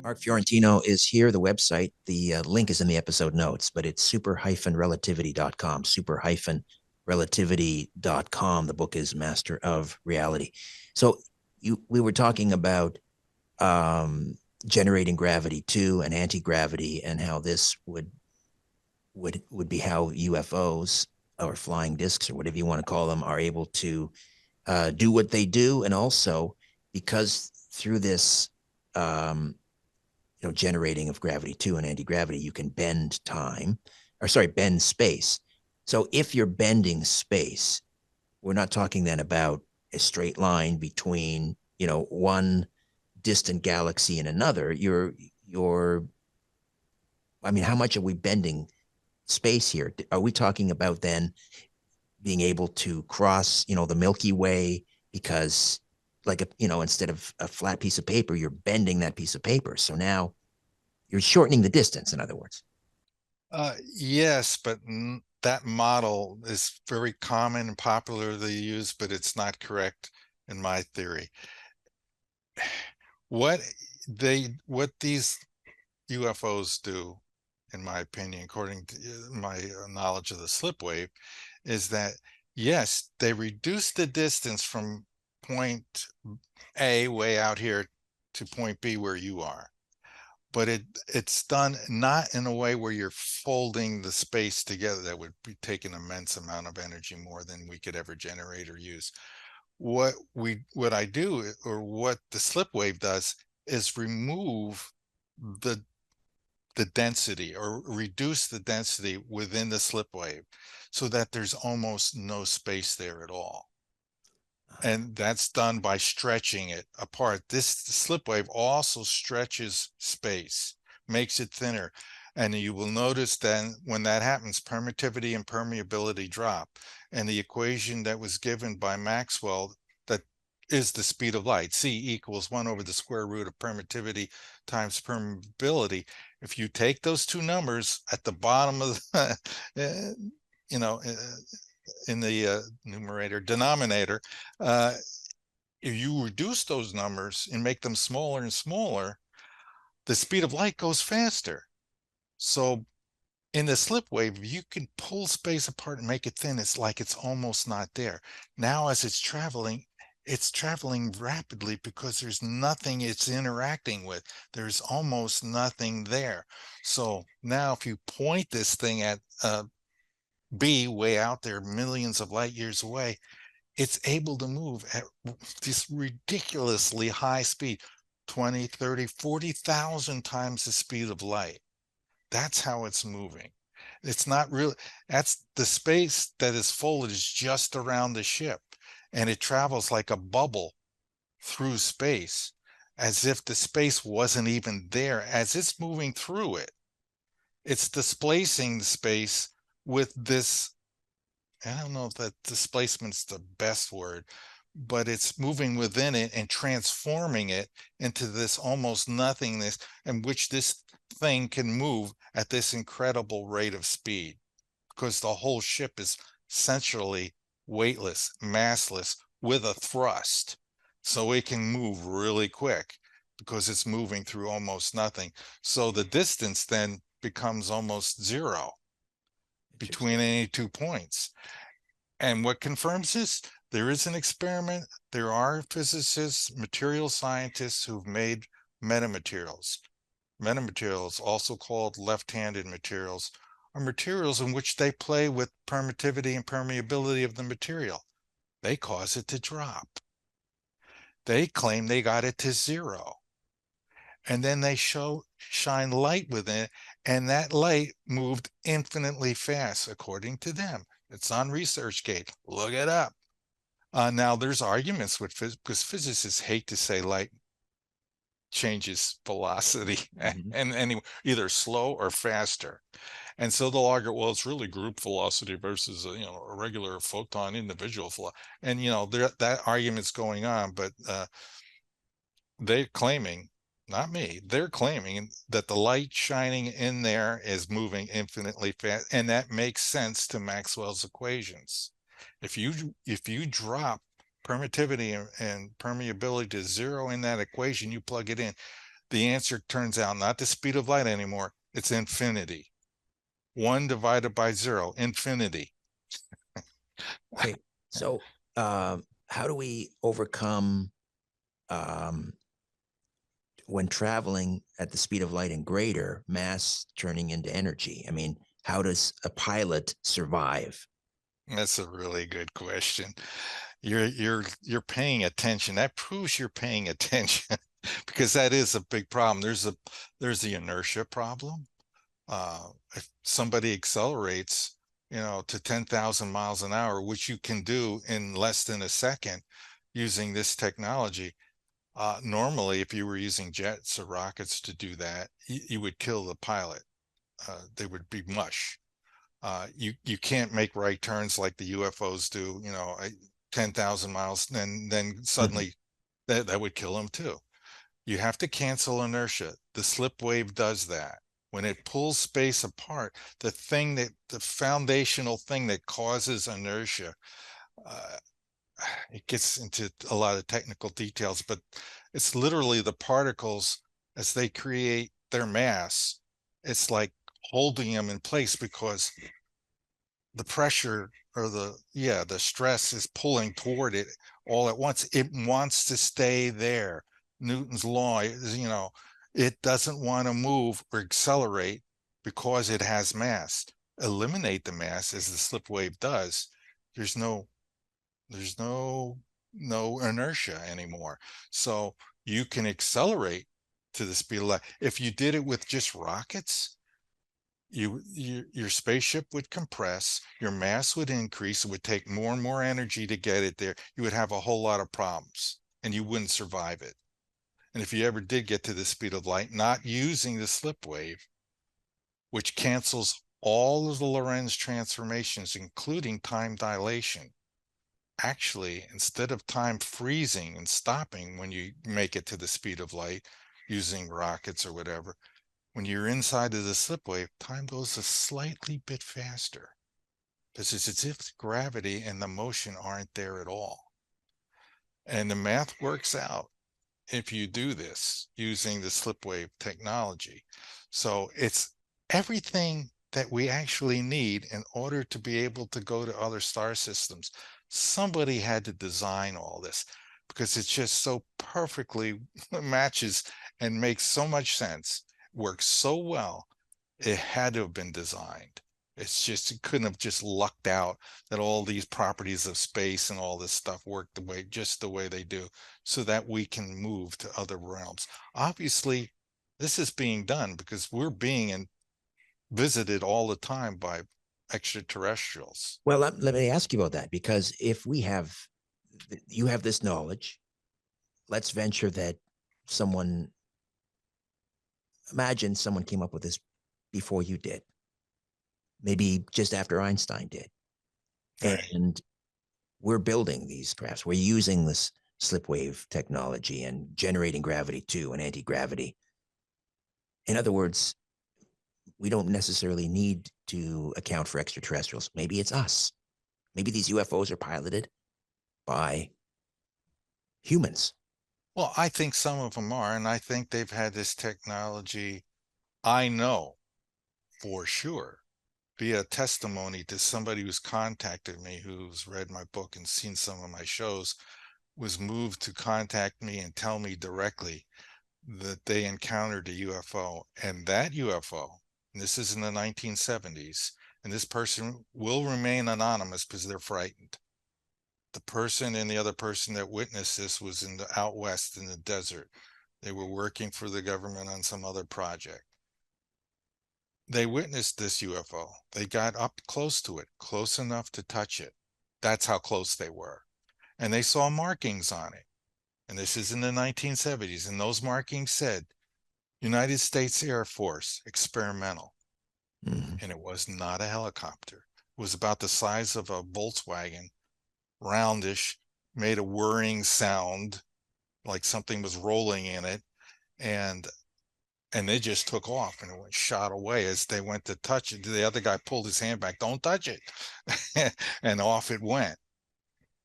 Mark Fiorentino is here, the website. The link is in the episode notes, but it's super-relativity.com, super-relativity.com. The book is Master of Reality. So we were talking about generating gravity too, and anti-gravity, and how this would be how UFOs or flying discs or whatever you want to call them are able to do what they do. And also because through this generating of gravity too and anti-gravity, you can bend bend space. So if you're bending space, we're not talking then about a straight line between, one distant galaxy and another. How much are we bending space here? Are we talking about then being able to cross, the Milky Way, because instead of a flat piece of paper, you're bending that piece of paper. So now you're shortening the distance, in other words. Yes, but that model is very common and popularly used, but it's not correct in my theory. What these UFOs do, in my opinion, according to my knowledge of the slip wave, is that yes, they reduce the distance from point A way out here to point B where you are, but it's done not in a way where you're folding the space together. That would be take an immense amount of energy, more than we could ever generate or use. What I do, or what the slip wave does, is remove the density, or reduce the density within the slip wave, so that there's almost no space there at all. And that's done by stretching it apart. This slip wave also stretches space, makes it thinner. And you will notice then when that happens, permittivity and permeability drop. And the equation that was given by Maxwell, that is the speed of light, C equals 1 over the square root of permittivity times permeability. If you take those two numbers at the bottom of the, in the numerator denominator, if you reduce those numbers and make them smaller and smaller, the speed of light goes faster. So in the slip wave, you can pull space apart and make it thin. It's like it's almost not there. Now, as it's traveling rapidly because there's nothing it's interacting with. There's almost nothing there. So now if you point this thing at B way out there, millions of light years away, it's able to move at this ridiculously high speed, 20, 30, 40,000 times the speed of light. That's how it's moving. It's not really, that's the space that is full is just around the ship, and it travels like a bubble through space as if the space wasn't even there. As it's moving through it, it's displacing the space with this, I don't know if that displacement's the best word, but it's moving within it and transforming it into this almost nothingness in which this thing can move at this incredible rate of speed, because the whole ship is essentially weightless, massless, with a thrust. So it can move really quick because it's moving through almost nothing. So the distance then becomes almost zero between any 2 points. And what confirms this? There is an experiment. There are physicists, material scientists who've made metamaterials. Metamaterials, also called left-handed materials, are materials in which they play with permittivity and permeability of the material. They cause it to drop. They claim they got it to zero. And then they shine light within it, and that light moved infinitely fast, according to them. It's on ResearchGate. Look it up. Now, there's arguments with because physicists hate to say light changes velocity and either slow or faster. And so they'll argue, well, it's really group velocity versus a regular photon individual flow. And that argument's going on, but they're claiming, not me, they're claiming that the light shining in there is moving infinitely fast, and that makes sense to Maxwell's equations. If you drop permittivity and permeability to zero in that equation, you plug it in, the answer turns out not the speed of light anymore, it's infinity. 1 divided by 0, infinity. Okay, so how do we overcome when traveling at the speed of light and greater, mass turning into energy? I mean, how does a pilot survive? That's a really good question. You're paying attention. That proves you're paying attention because that is a big problem. There's the inertia problem. If somebody accelerates, to 10,000 miles an hour, which you can do in less than a second using this technology, normally, if you were using jets or rockets to do that, you would kill the pilot. They would be mush. You can't make right turns like the UFOs do, 10,000 miles, and then suddenly that would kill them too. You have to cancel inertia. The slip wave does that. When it pulls space apart, the foundational thing that causes inertia, it gets into a lot of technical details, but it's literally the particles as they create their mass. It's like holding them in place because the pressure or the stress is pulling toward it all at once. It wants to stay there. Newton's law is, it doesn't want to move or accelerate because it has mass. Eliminate the mass as the slip wave does. There's no inertia anymore. So you can accelerate to the speed of light. If you did it with just rockets, your spaceship would compress, your mass would increase, it would take more and more energy to get it there. You would have a whole lot of problems and you wouldn't survive it. And if you ever did get to the speed of light, not using the slip wave, which cancels all of the Lorentz transformations, including time dilation, actually, instead of time freezing and stopping when you make it to the speed of light using rockets or whatever, when you're inside of the slip wave, time goes a slightly bit faster because it's as if gravity and the motion aren't there at all. And the math works out. if you do this using the slipwave technology. So it's everything that we actually need in order to be able to go to other star systems. Somebody had to design all this because it's just so perfectly matches and makes so much sense, works so well. It had to have been designed. It's just, it couldn't have just lucked out that all these properties of space and all this stuff work just the way they do, so that we can move to other realms. Obviously, this is being done because we're being visited all the time by extraterrestrials. Well, let me ask you about that, because if you have this knowledge, let's venture that someone, imagine someone came up with this before you did, maybe just after Einstein did. Right. And we're building these crafts. We're using this slipwave technology and generating gravity too, and anti-gravity. In other words, we don't necessarily need to account for extraterrestrials. Maybe it's us. Maybe these UFOs are piloted by humans. Well, I think some of them are, and I think they've had this technology, I know for sure, via testimony to somebody who's contacted me, who's read my book and seen some of my shows, was moved to contact me and tell me directly that they encountered a UFO. And that UFO, and this is in the 1970s, and this person will remain anonymous because they're frightened. The person and the other person that witnessed this was in the out west in the desert. They were working for the government on some other project. They witnessed this UFO. They got up close to it, close enough to touch it. That's how close they were. And they saw markings on it. And this is in the 1970s. And those markings said United States Air Force experimental. Mm-hmm. And it was not a helicopter. It was about the size of a Volkswagen, roundish, made a whirring sound like something was rolling in it. And they just took off, and it went shot away. As they went to touch it, the other guy pulled his hand back, don't touch it. And off it went.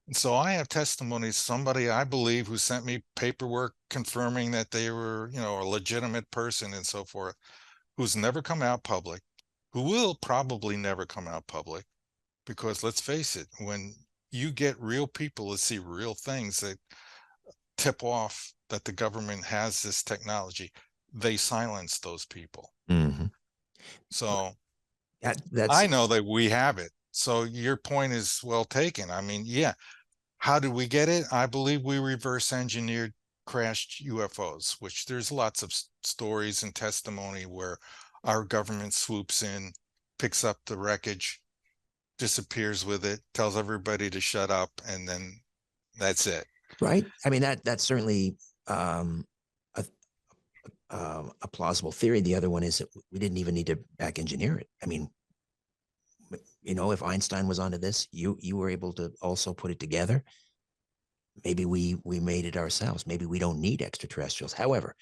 And so I have testimonies, somebody I believe who sent me paperwork confirming that they were, a legitimate person and so forth, who's never come out public, who will probably never come out public, because let's face it, when you get real people to see real things that tip off that the government has this technology, they silence those people. Mm-hmm. So That's I know that we have it. So your point is well taken. I mean, yeah. How did we get it? I believe we reverse engineered crashed UFOs, which there's lots of stories and testimony where our government swoops in, picks up the wreckage, disappears with it, tells everybody to shut up, and then that's it. right. I mean, that's certainly um, a plausible theory. The other one is that we didn't even need to back engineer it. I mean, if Einstein was onto this, you were able to also put it together. Maybe we made it ourselves. Maybe we don't need extraterrestrials. However,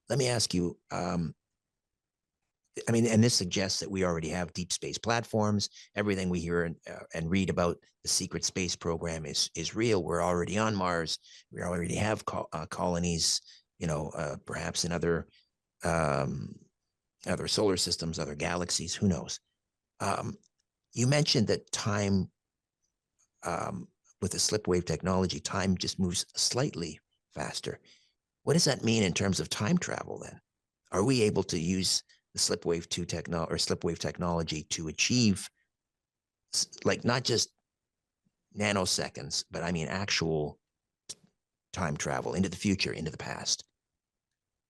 let me ask you, I mean, and this suggests that we already have deep space platforms. Everything we hear and read about the secret space program is real. We're already on Mars. We already have colonies, perhaps in other solar systems, other galaxies. Who knows? You mentioned that time, with the slipwave technology, time just moves slightly faster. What does that mean in terms of time travel then? Are we able to use the slipwave technology to achieve, like, not just nanoseconds, but I mean actual time travel into the future, into the past?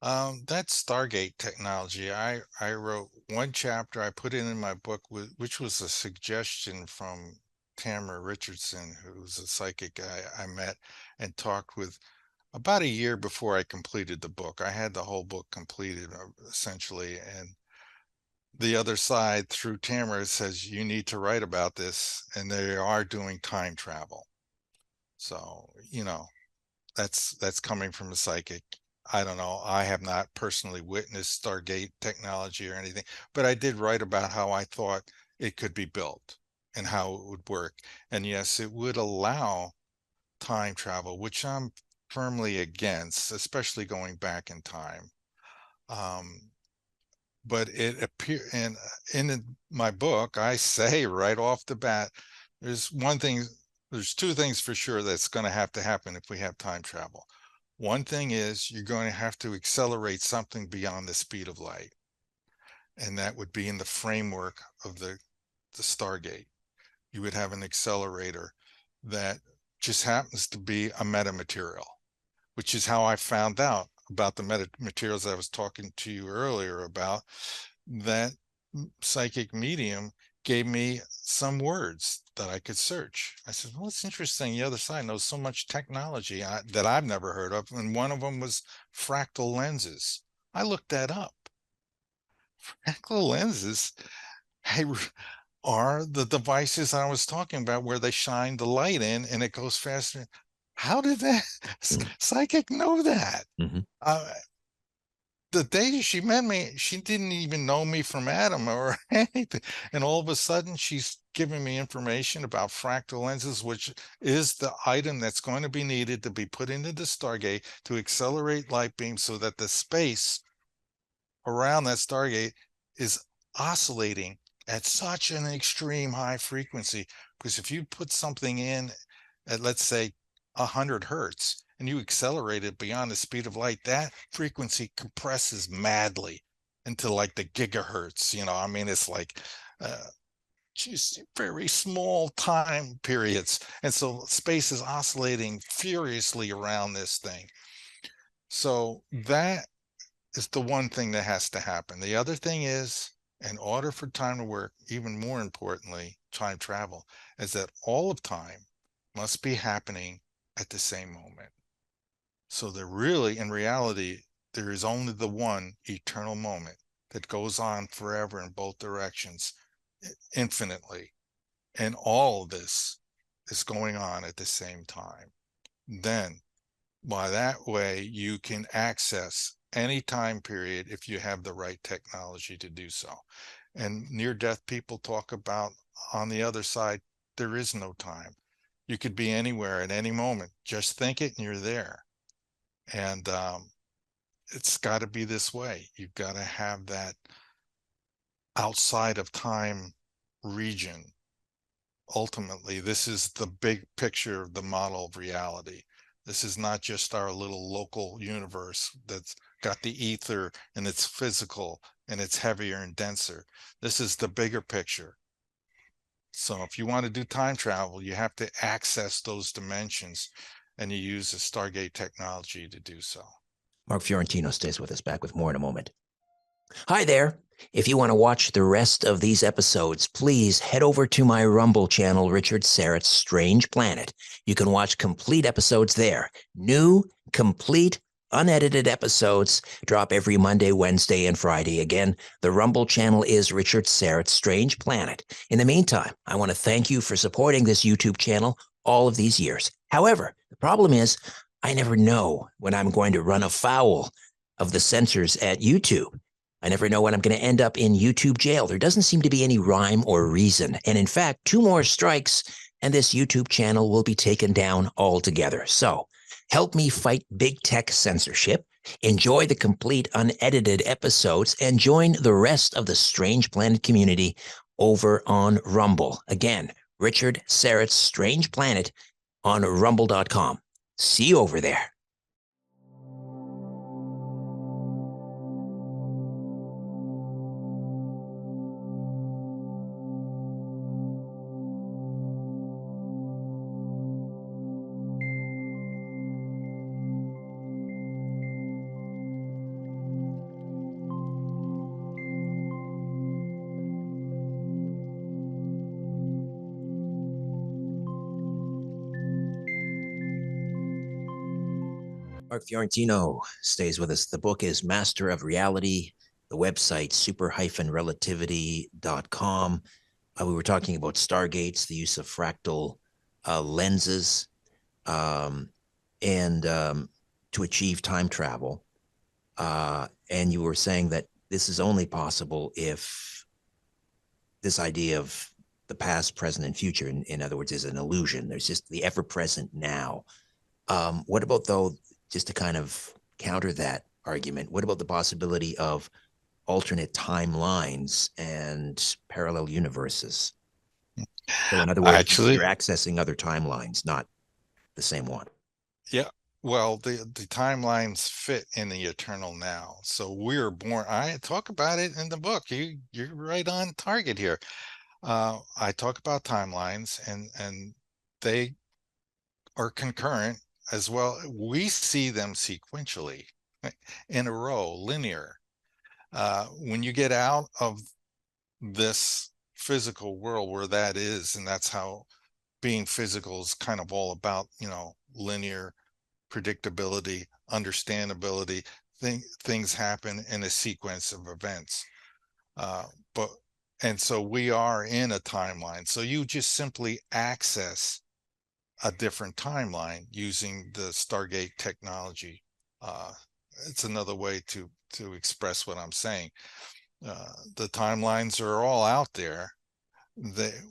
That's Stargate technology. I wrote one chapter, I put it in my book, which was a suggestion from Tamara Richardson, who's a psychic I met and talked with about a year before I completed the book. I had the whole book completed essentially, and the other side through Tamara says you need to write about this, and they are doing time travel. So, that's coming from a psychic. I don't know. I have not personally witnessed Stargate technology or anything, but I did write about how I thought it could be built and how it would work. And yes, it would allow time travel, which I'm firmly against, especially going back in time. But it appear in my book, I say right off the bat, there's two things for sure that's going to happen if we have time travel. One thing is you're going to have to accelerate something beyond the speed of light. And that would be in the framework of the Stargate. You would have an accelerator that just happens to be a metamaterial, which is how I found out about the metamaterials I was talking to you earlier about. That psychic medium gave me some words that I could search. I said, well, it's interesting. The other side knows so much technology that I've never heard of. And one of them was fractal lenses. I looked that up. Fractal lenses are the devices I was talking about where they shine the light in and it goes faster. How did that psychic know that? Mm-hmm. The day she met me, she didn't even know me from Adam or anything. And all of a sudden, she's giving me information about fractal lenses, which is the item that's going to be needed to be put into the Stargate to accelerate light beams so that the space around that Stargate is oscillating at such an extreme high frequency. Because if you put something in at, let's say, 100 hertz, and you accelerate it beyond the speed of light, that frequency compresses madly into like the gigahertz. I mean, it's like just very small time periods. And so space is oscillating furiously around this thing. So that is the one thing that has to happen. The other thing is, in order for time to work, even more importantly, time travel, is that all of time must be happening at the same moment. So in reality, there is only the one eternal moment that goes on forever in both directions, infinitely. And all of this is going on at the same time. Then, by that way, you can access any time period if you have the right technology to do so. And near-death people talk about, on the other side, there is no time. You could be anywhere at any moment. Just think it and you're there. And it's got to be this way. You've got to have that outside of time region. Ultimately, this is the big picture of the model of reality. This is not just our little local universe that's got the ether and it's physical and it's heavier and denser. This is the bigger picture. So if you want to do time travel, you have to access those dimensions, and you use the Stargate technology to do so. Mark Fiorentino stays with us. Back with more in a moment. Hi there. If you want to watch the rest of these episodes, please head over to my Rumble channel, Richard Syrett's Strange Planet. You can watch complete episodes there. New, complete, unedited episodes drop every Monday, Wednesday, and Friday. Again, the Rumble channel is Richard Syrett's Strange Planet. In the meantime, I want to thank you for supporting this YouTube channel all of these years. However, the problem is I never know when I'm going to run afoul of the censors at YouTube. I never know when I'm going to end up in YouTube jail. There doesn't seem to be any rhyme or reason. And in fact, 2 more strikes and this YouTube channel will be taken down altogether. So help me fight big tech censorship, enjoy the complete unedited episodes, and join the rest of the Strange Planet community over on Rumble. Again, Richard Syrett's Strange Planet on rumble.com. See you over there. Mark Fiorentino stays with us. The book is Master of Reality, the website super-relativity.com. We were talking about stargates, the use of fractal lenses, and to achieve time travel. And you were saying that this is only possible if this idea of the past, present, and future, in other words, is an illusion. There's just the ever-present now. What about, though, just to kind of counter that argument, what about the possibility of alternate timelines and parallel universes? So, in other words, you're Actually, accessing other timelines, not the same one. yeah. Well, the timelines fit in the eternal now. So we're born. I talk about it in the book. You're right on target here. I talk about timelines, and they are concurrent as well. We see them sequentially in a row, linear. When you get out of this physical world where that is, and that's how being physical is kind of all about, linear predictability, understandability. Things happen in a sequence of events. Uh, but and so we are in a timeline. So you just simply access a different timeline using the Stargate technology. Uh, it's another way to express what I'm saying. The timelines are all out there.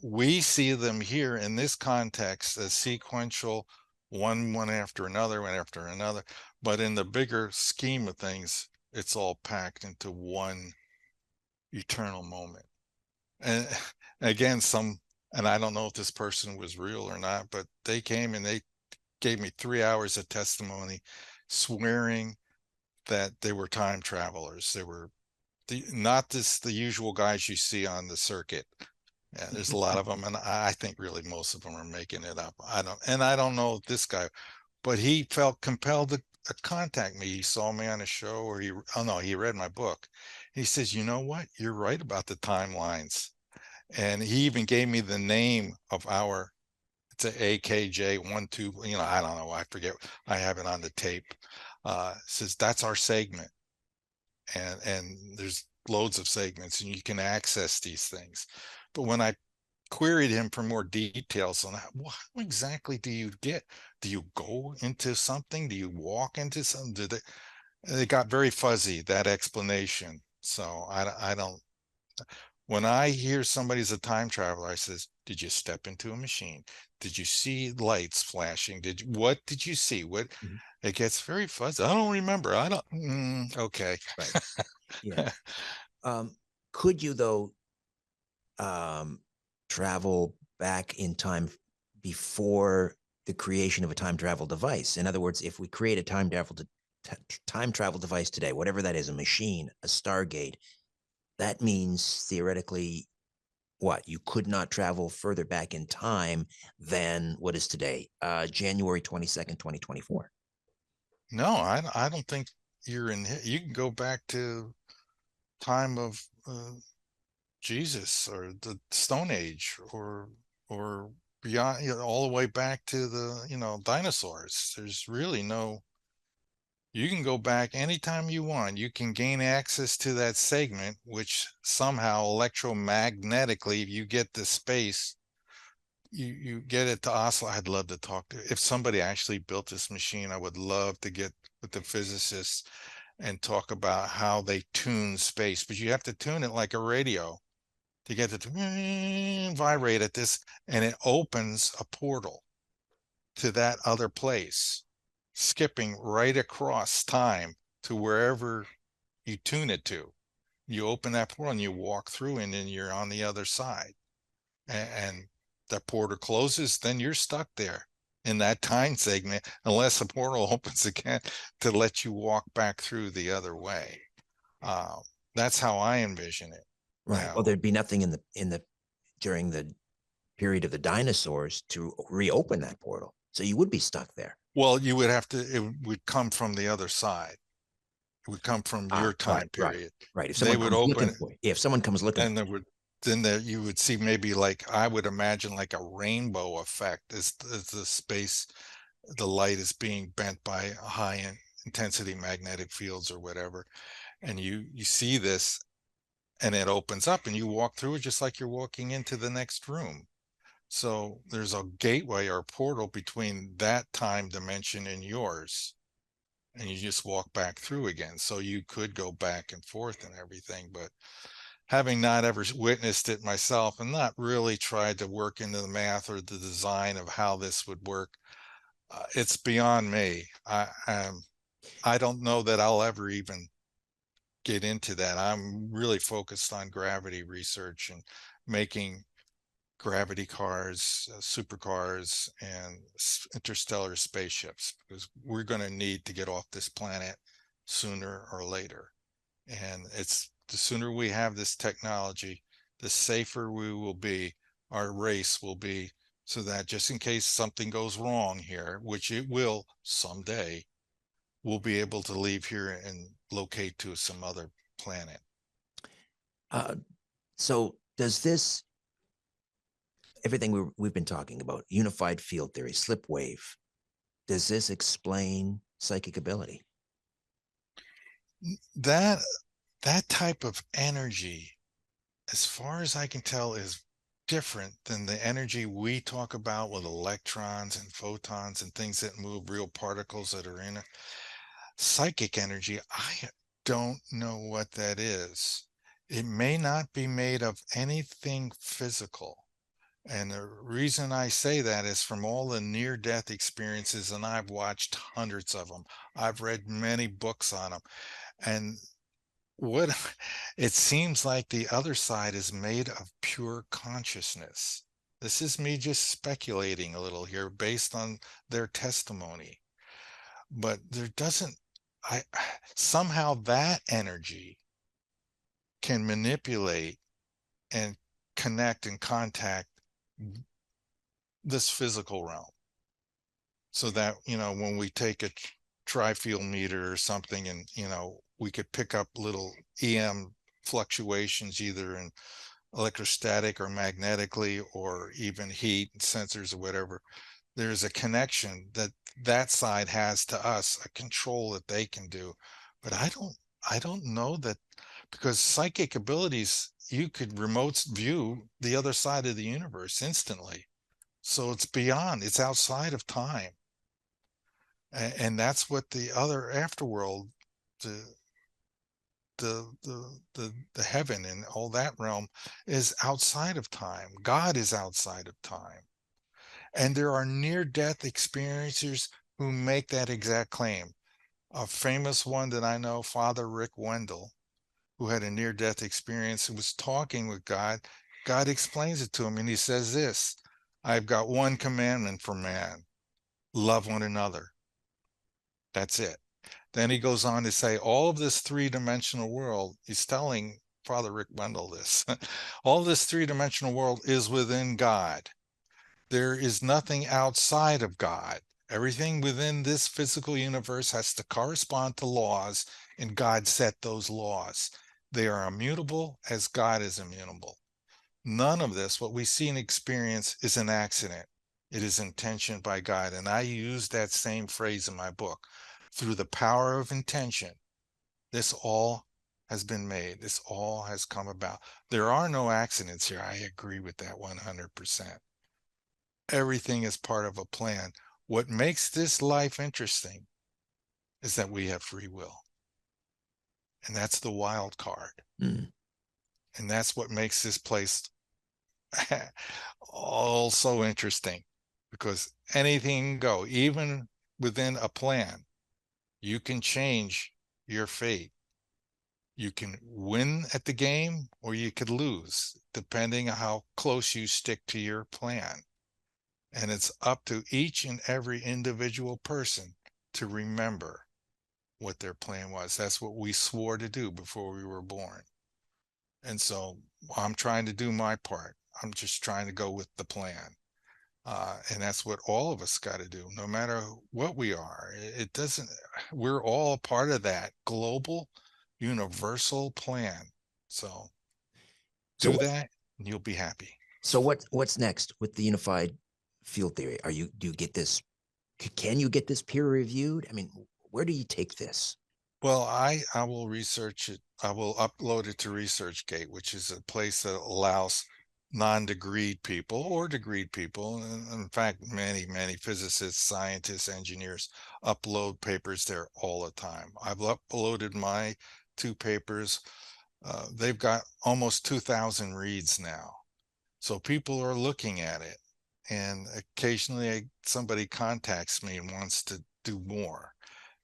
We see them here in this context as sequential, one after another, one after another. But in the bigger scheme of things, it's all packed into one eternal moment. And again, and I don't know if this person was real or not, but they came and they gave me 3 hours of testimony, swearing that they were time travelers. They were not the usual guys you see on the circuit. Yeah, there's a lot of them, and I think really most of them are making it up. I don't know this guy, but he felt compelled to contact me. He saw me on a show, or oh no, he read my book. He says, "You know what? You're right about the timelines," and he even gave me the name of our. It's a AKJ 12. I don't know. I forget. I have it on the tape. Says that's our segment, and there's loads of segments, and you can access these things. But when I queried him for more details on that, what exactly do you get? Do you go into something? Do you walk into something? It got very fuzzy, that explanation. So I don't. When I hear somebody's a time traveler, I says, "Did you step into a machine? Did you see lights flashing? What did you see? What?" Mhm. It gets very fuzzy. I don't remember. I don't. Okay. Right. Yeah. Could you, though, um, travel back in time before the creation of a time travel device? In other words, if we create a time travel device today, whatever that is, a machine, a Stargate, that means theoretically what? You could not travel further back in time than what is today, January 22nd, 2024. No, I don't think you're in. You can go back to time of Jesus or the Stone Age, or beyond, all the way back to the dinosaurs. There's really no. You can go back anytime you want. You can gain access to that segment, which somehow electromagnetically, if you get the space, you get it to Oslo. I'd love to talk to. If somebody actually built this machine, I would love to get with the physicists and talk about how they tune space. But you have to tune it like a radio to get it to vibrate at this, and it opens a portal to that other place, skipping right across time to wherever you tune it to. You open that portal and you walk through, and then you're on the other side. And the portal closes, then you're stuck there in that time segment, unless the portal opens again to let you walk back through the other way. Uh, that's how I envision it. Right. Well, Now, there'd be nothing in the during the period of the dinosaurs to reopen that portal. So you would be stuck there. well, you would have to, it would come from the other side. It would come from your Right, time right, period. right. If They someone would comes looking open, for you, if someone comes looking then for there would, then there you would see maybe, like, I would imagine, like a rainbow effect as the space, the light is being bent by high intensity magnetic fields or whatever. And you see this, and it opens up, and you walk through it just like you're walking into the next room. So there's a gateway or portal between that time dimension and yours, and you just walk back through again. So you could go back and forth and everything, but having not ever witnessed it myself and not really tried to work into the math or the design of how this would work, It's beyond me. I don't know that I'll ever even get into that. I'm really focused on gravity research and making gravity cars, supercars, and interstellar spaceships, because we're going to need to get off this planet sooner or later. And it's the sooner we have this technology, the safer we will be, our race will be, so that just in case something goes wrong here, which it will someday, we'll be able to leave here and locate to some other planet. So does this, everything we've been talking about, unified field theory, slip wave, does this explain psychic ability? That type of energy, as far as I can tell, is different than the energy we talk about with electrons and photons and things that move, real particles that are in it. Psychic energy, I don't know what that is. It may not be made of anything physical. And the reason I say that is from all the near-death experiences, and I've watched hundreds of them. I've read many books on them. And what it seems like the other side is made of pure consciousness. This is me just speculating a little here based on their testimony. But there doesn't, I somehow that energy can manipulate and connect and contact this physical realm. So that, when we take a tri-field meter or something, and, we could pick up little EM fluctuations, either in electrostatic or magnetically, or even heat sensors or whatever. There's a connection that side has to us, a control that they can do. But I don't know that, because psychic abilities, you could remote view the other side of the universe instantly. So it's beyond, it's outside of time. And that's what the other afterworld, the the heaven and all that realm, is outside of time. God is outside of time. And there are near-death experiencers who make that exact claim. A famous one that I know, Father Rick Wendell, who had a near-death experience and was talking with God. God explains it to him, and he says this: I've got one commandment for man: love one another. That's it. Then he goes on to say, all of this three-dimensional world, he's telling Father Rick Wendell this, all this three-dimensional world is within God. There is nothing outside of God. Everything within this physical universe has to correspond to laws, and God set those laws. They are immutable as God is immutable. None of this, what we see and experience, is an accident. It is intention by God. And I use that same phrase in my book. Through the power of intention, this all has been made. This all has come about. There are no accidents here. I agree with that 100%. Everything is part of a plan. What makes this life interesting is that we have free will. And that's the wild card. Mm. And that's what makes this place all so interesting, because anything can go, even within a plan. You can change your fate. You can win at the game, or you could lose, depending on how close you stick to your plan. And it's up to each and every individual person to remember what their plan was. That's what we swore to do before we were born. And so I'm trying to do my part. I'm just trying to go with the plan. And that's what all of us got to do, no matter what we are. It doesn't, we're all part of that global, universal plan. So do that and you'll be happy. So what's next with the unified field theory? Do you get this? Can you get this peer reviewed? I mean, where do you take this? Well, I will research it. I will upload it to ResearchGate, which is a place that allows non-degreed people or degreed people. And in fact, many physicists, scientists, engineers upload papers there all the time. I've uploaded my 2 papers. They've got almost 2,000 reads now. So people are looking at it. and occasionally somebody contacts me and wants to do more.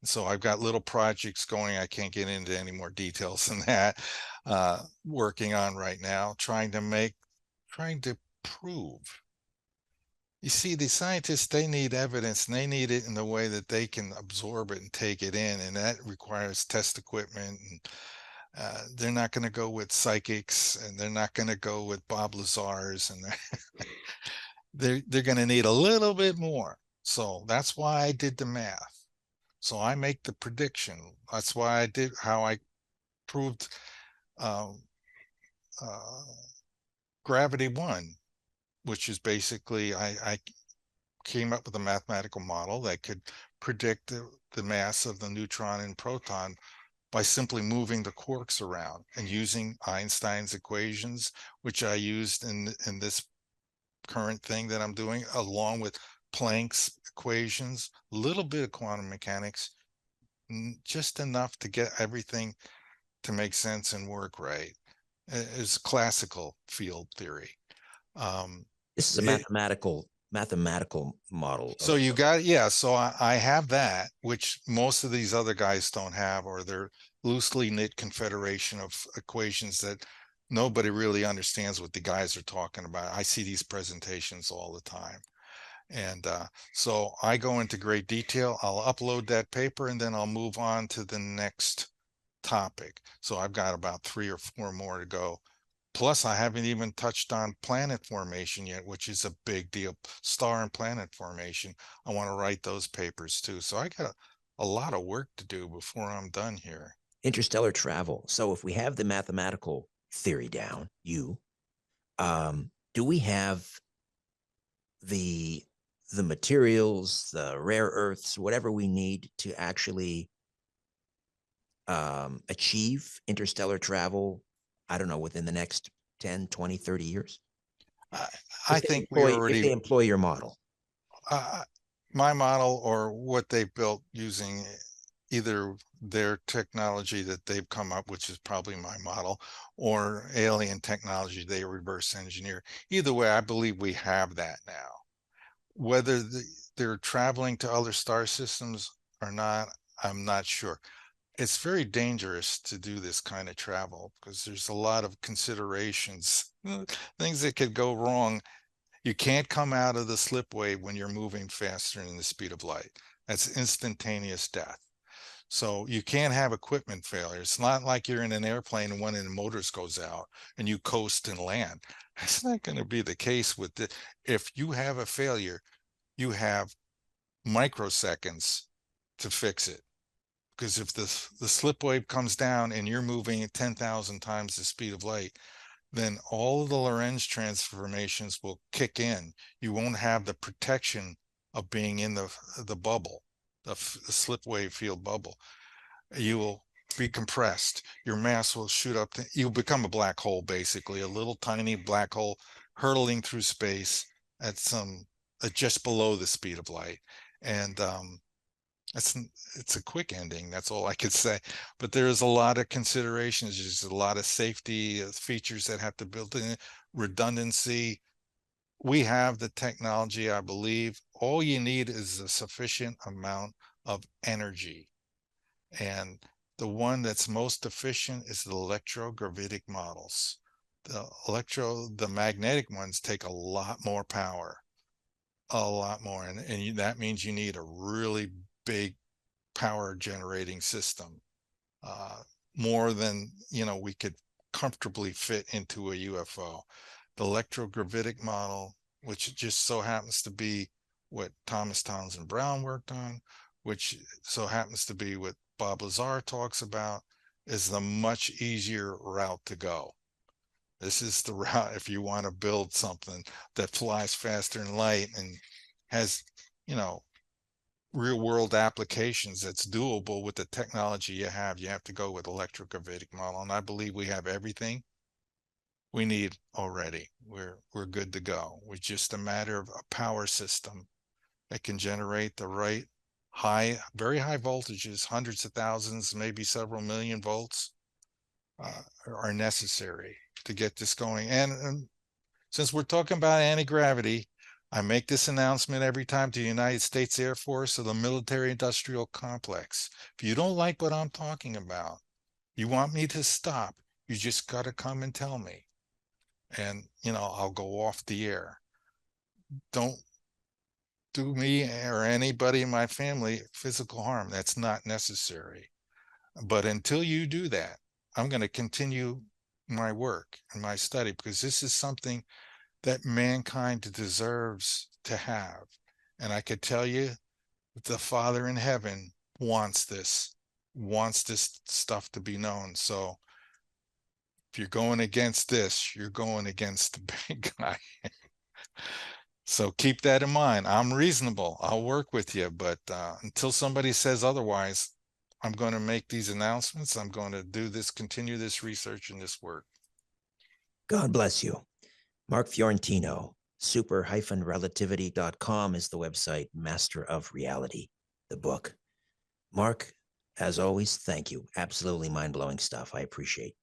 So I've got little projects going. I can't get into any more details than that. Working on right now, trying to prove. You see, the scientists, they need evidence, and they need it in the way that they can absorb it and take it in, and that requires test equipment. And they're not going to go with psychics, and they're not going to go with Bob Lazar's, and they're going to need a little bit more. So that's why I did the math. So I make the prediction. That's why I did how I proved um, uh, gravity 1, which is basically I came up with a mathematical model that could predict the mass of the neutron and proton by simply moving the quarks around and using Einstein's equations, which I used in this current thing that I'm doing, along with Planck's equations, a little bit of quantum mechanics, just enough to get everything to make sense and work right. It's classical field theory. This is a mathematical model So of you got, yeah, so I have that, which most of these other guys don't have, or they're loosely knit confederation of equations that nobody really understands what the guys are talking about. I see these presentations all the time. And so I go into great detail. I'll upload that paper, and then I'll move on to the next topic. So I've got about 3 or 4 more to go. Plus, I haven't even touched on planet formation yet, which is a big deal. Star and planet formation. I want to write those papers too. So I got a lot of work to do before I'm done here. interstellar travel. So if we have the mathematical theory down, do we have the materials, the rare earths, whatever we need to actually achieve interstellar travel, I don't know, within the next 10, 20, 30 years? I think we already, if they employ your model. My model, or what they've built using either their technology that they've come up, which is probably my model, or alien technology they reverse engineer. Either way, I believe we have that now. Whether they're traveling to other star systems or not, I'm not sure. It's very dangerous to do this kind of travel because there's a lot of considerations, things that could go wrong. You can't come out of the slipway when you're moving faster than the speed of light. That's instantaneous death. So you can't have equipment failure. It's not like you're in an airplane and one of the motors goes out and you coast and land. That's not going to be the case with it. If you have a failure, you have microseconds to fix it. Because if the slip wave comes down and you're moving at 10,000 times the speed of light, then all of the Lorentz transformations will kick in. You won't have the protection of being in the bubble, the slip wave field bubble. You will be compressed. Your mass will shoot up. You'll become a black hole, basically, a little tiny black hole hurtling through space at just below the speed of light. And it's a quick ending. That's all I could say. But there's a lot of considerations. There's a lot of safety features that have to build in, redundancy. We have the technology, I believe. All you need is a sufficient amount of energy. And the one that's most efficient is the electrogravitic models. The magnetic ones take a lot more power, a lot more. And that means you need a really big power generating system, more than we could comfortably fit into a UFO. The electrogravitic model, which just so happens to be what Thomas Townsend Brown worked on, which so happens to be what Bob Lazar talks about, is the much easier route to go. This is the route if you want to build something that flies faster than light and has, real world applications that's doable with the technology you have. You have to go with electrogravitic model. And I believe we have everything we need already. We're good to go. It's just a matter of a power system that can generate the right very high voltages, hundreds of thousands, maybe several million volts, are necessary to get this going. And since we're talking about anti-gravity, I make this announcement every time to the United States Air Force or the military industrial complex. If you don't like what I'm talking about, you want me to stop, you just got to come and tell me. And, I'll go off the air. Don't do me or anybody in my family physical harm. That's not necessary. But until you do that, I'm going to continue my work and my study, because this is something that mankind deserves to have. And I could tell you the Father in heaven wants this stuff to be known. So if you're going against this, you're going against the big guy. So keep that in mind. I'm reasonable. I'll work with you, but until somebody says otherwise, I'm going to make these announcements. I'm going to do this, continue this research and this work. God bless you. Mark Fiorentino, super-relativity.com is the website, Master of Reality, the book. Mark, as always, thank you. Absolutely mind-blowing stuff. I appreciate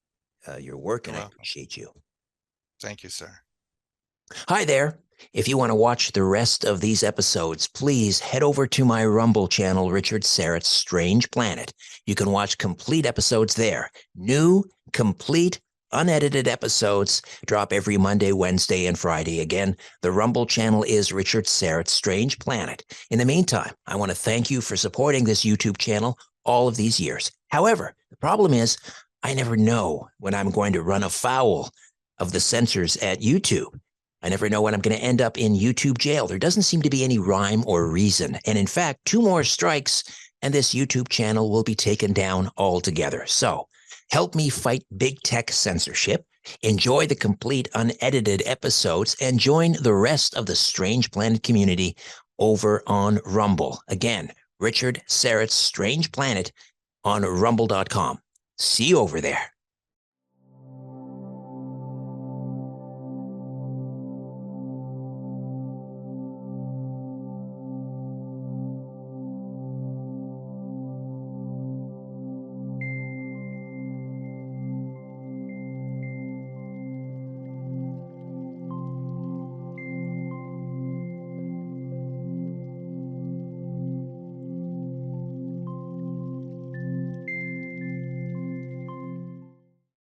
your work, and I appreciate you. Thank you, sir. Hi there. If you want to watch the rest of these episodes, please head over to my Rumble channel, Richard Serrett's Strange Planet. You can watch complete episodes there. New, complete, unedited episodes drop every Monday, Wednesday, and Friday. Again, the Rumble channel is Richard Serrett's Strange Planet. In the meantime, I want to thank you for supporting this YouTube channel all of these years. However, the problem is I never know when I'm going to run afoul of the censors at YouTube. I never know when I'm going to end up in YouTube jail. There doesn't seem to be any rhyme or reason. And in fact, 2 more strikes and this YouTube channel will be taken down altogether. So help me fight big tech censorship, enjoy the complete unedited episodes, and join the rest of the Strange Planet community over on Rumble. Again, Richard Serrett's Strange Planet on rumble.com. See you over there.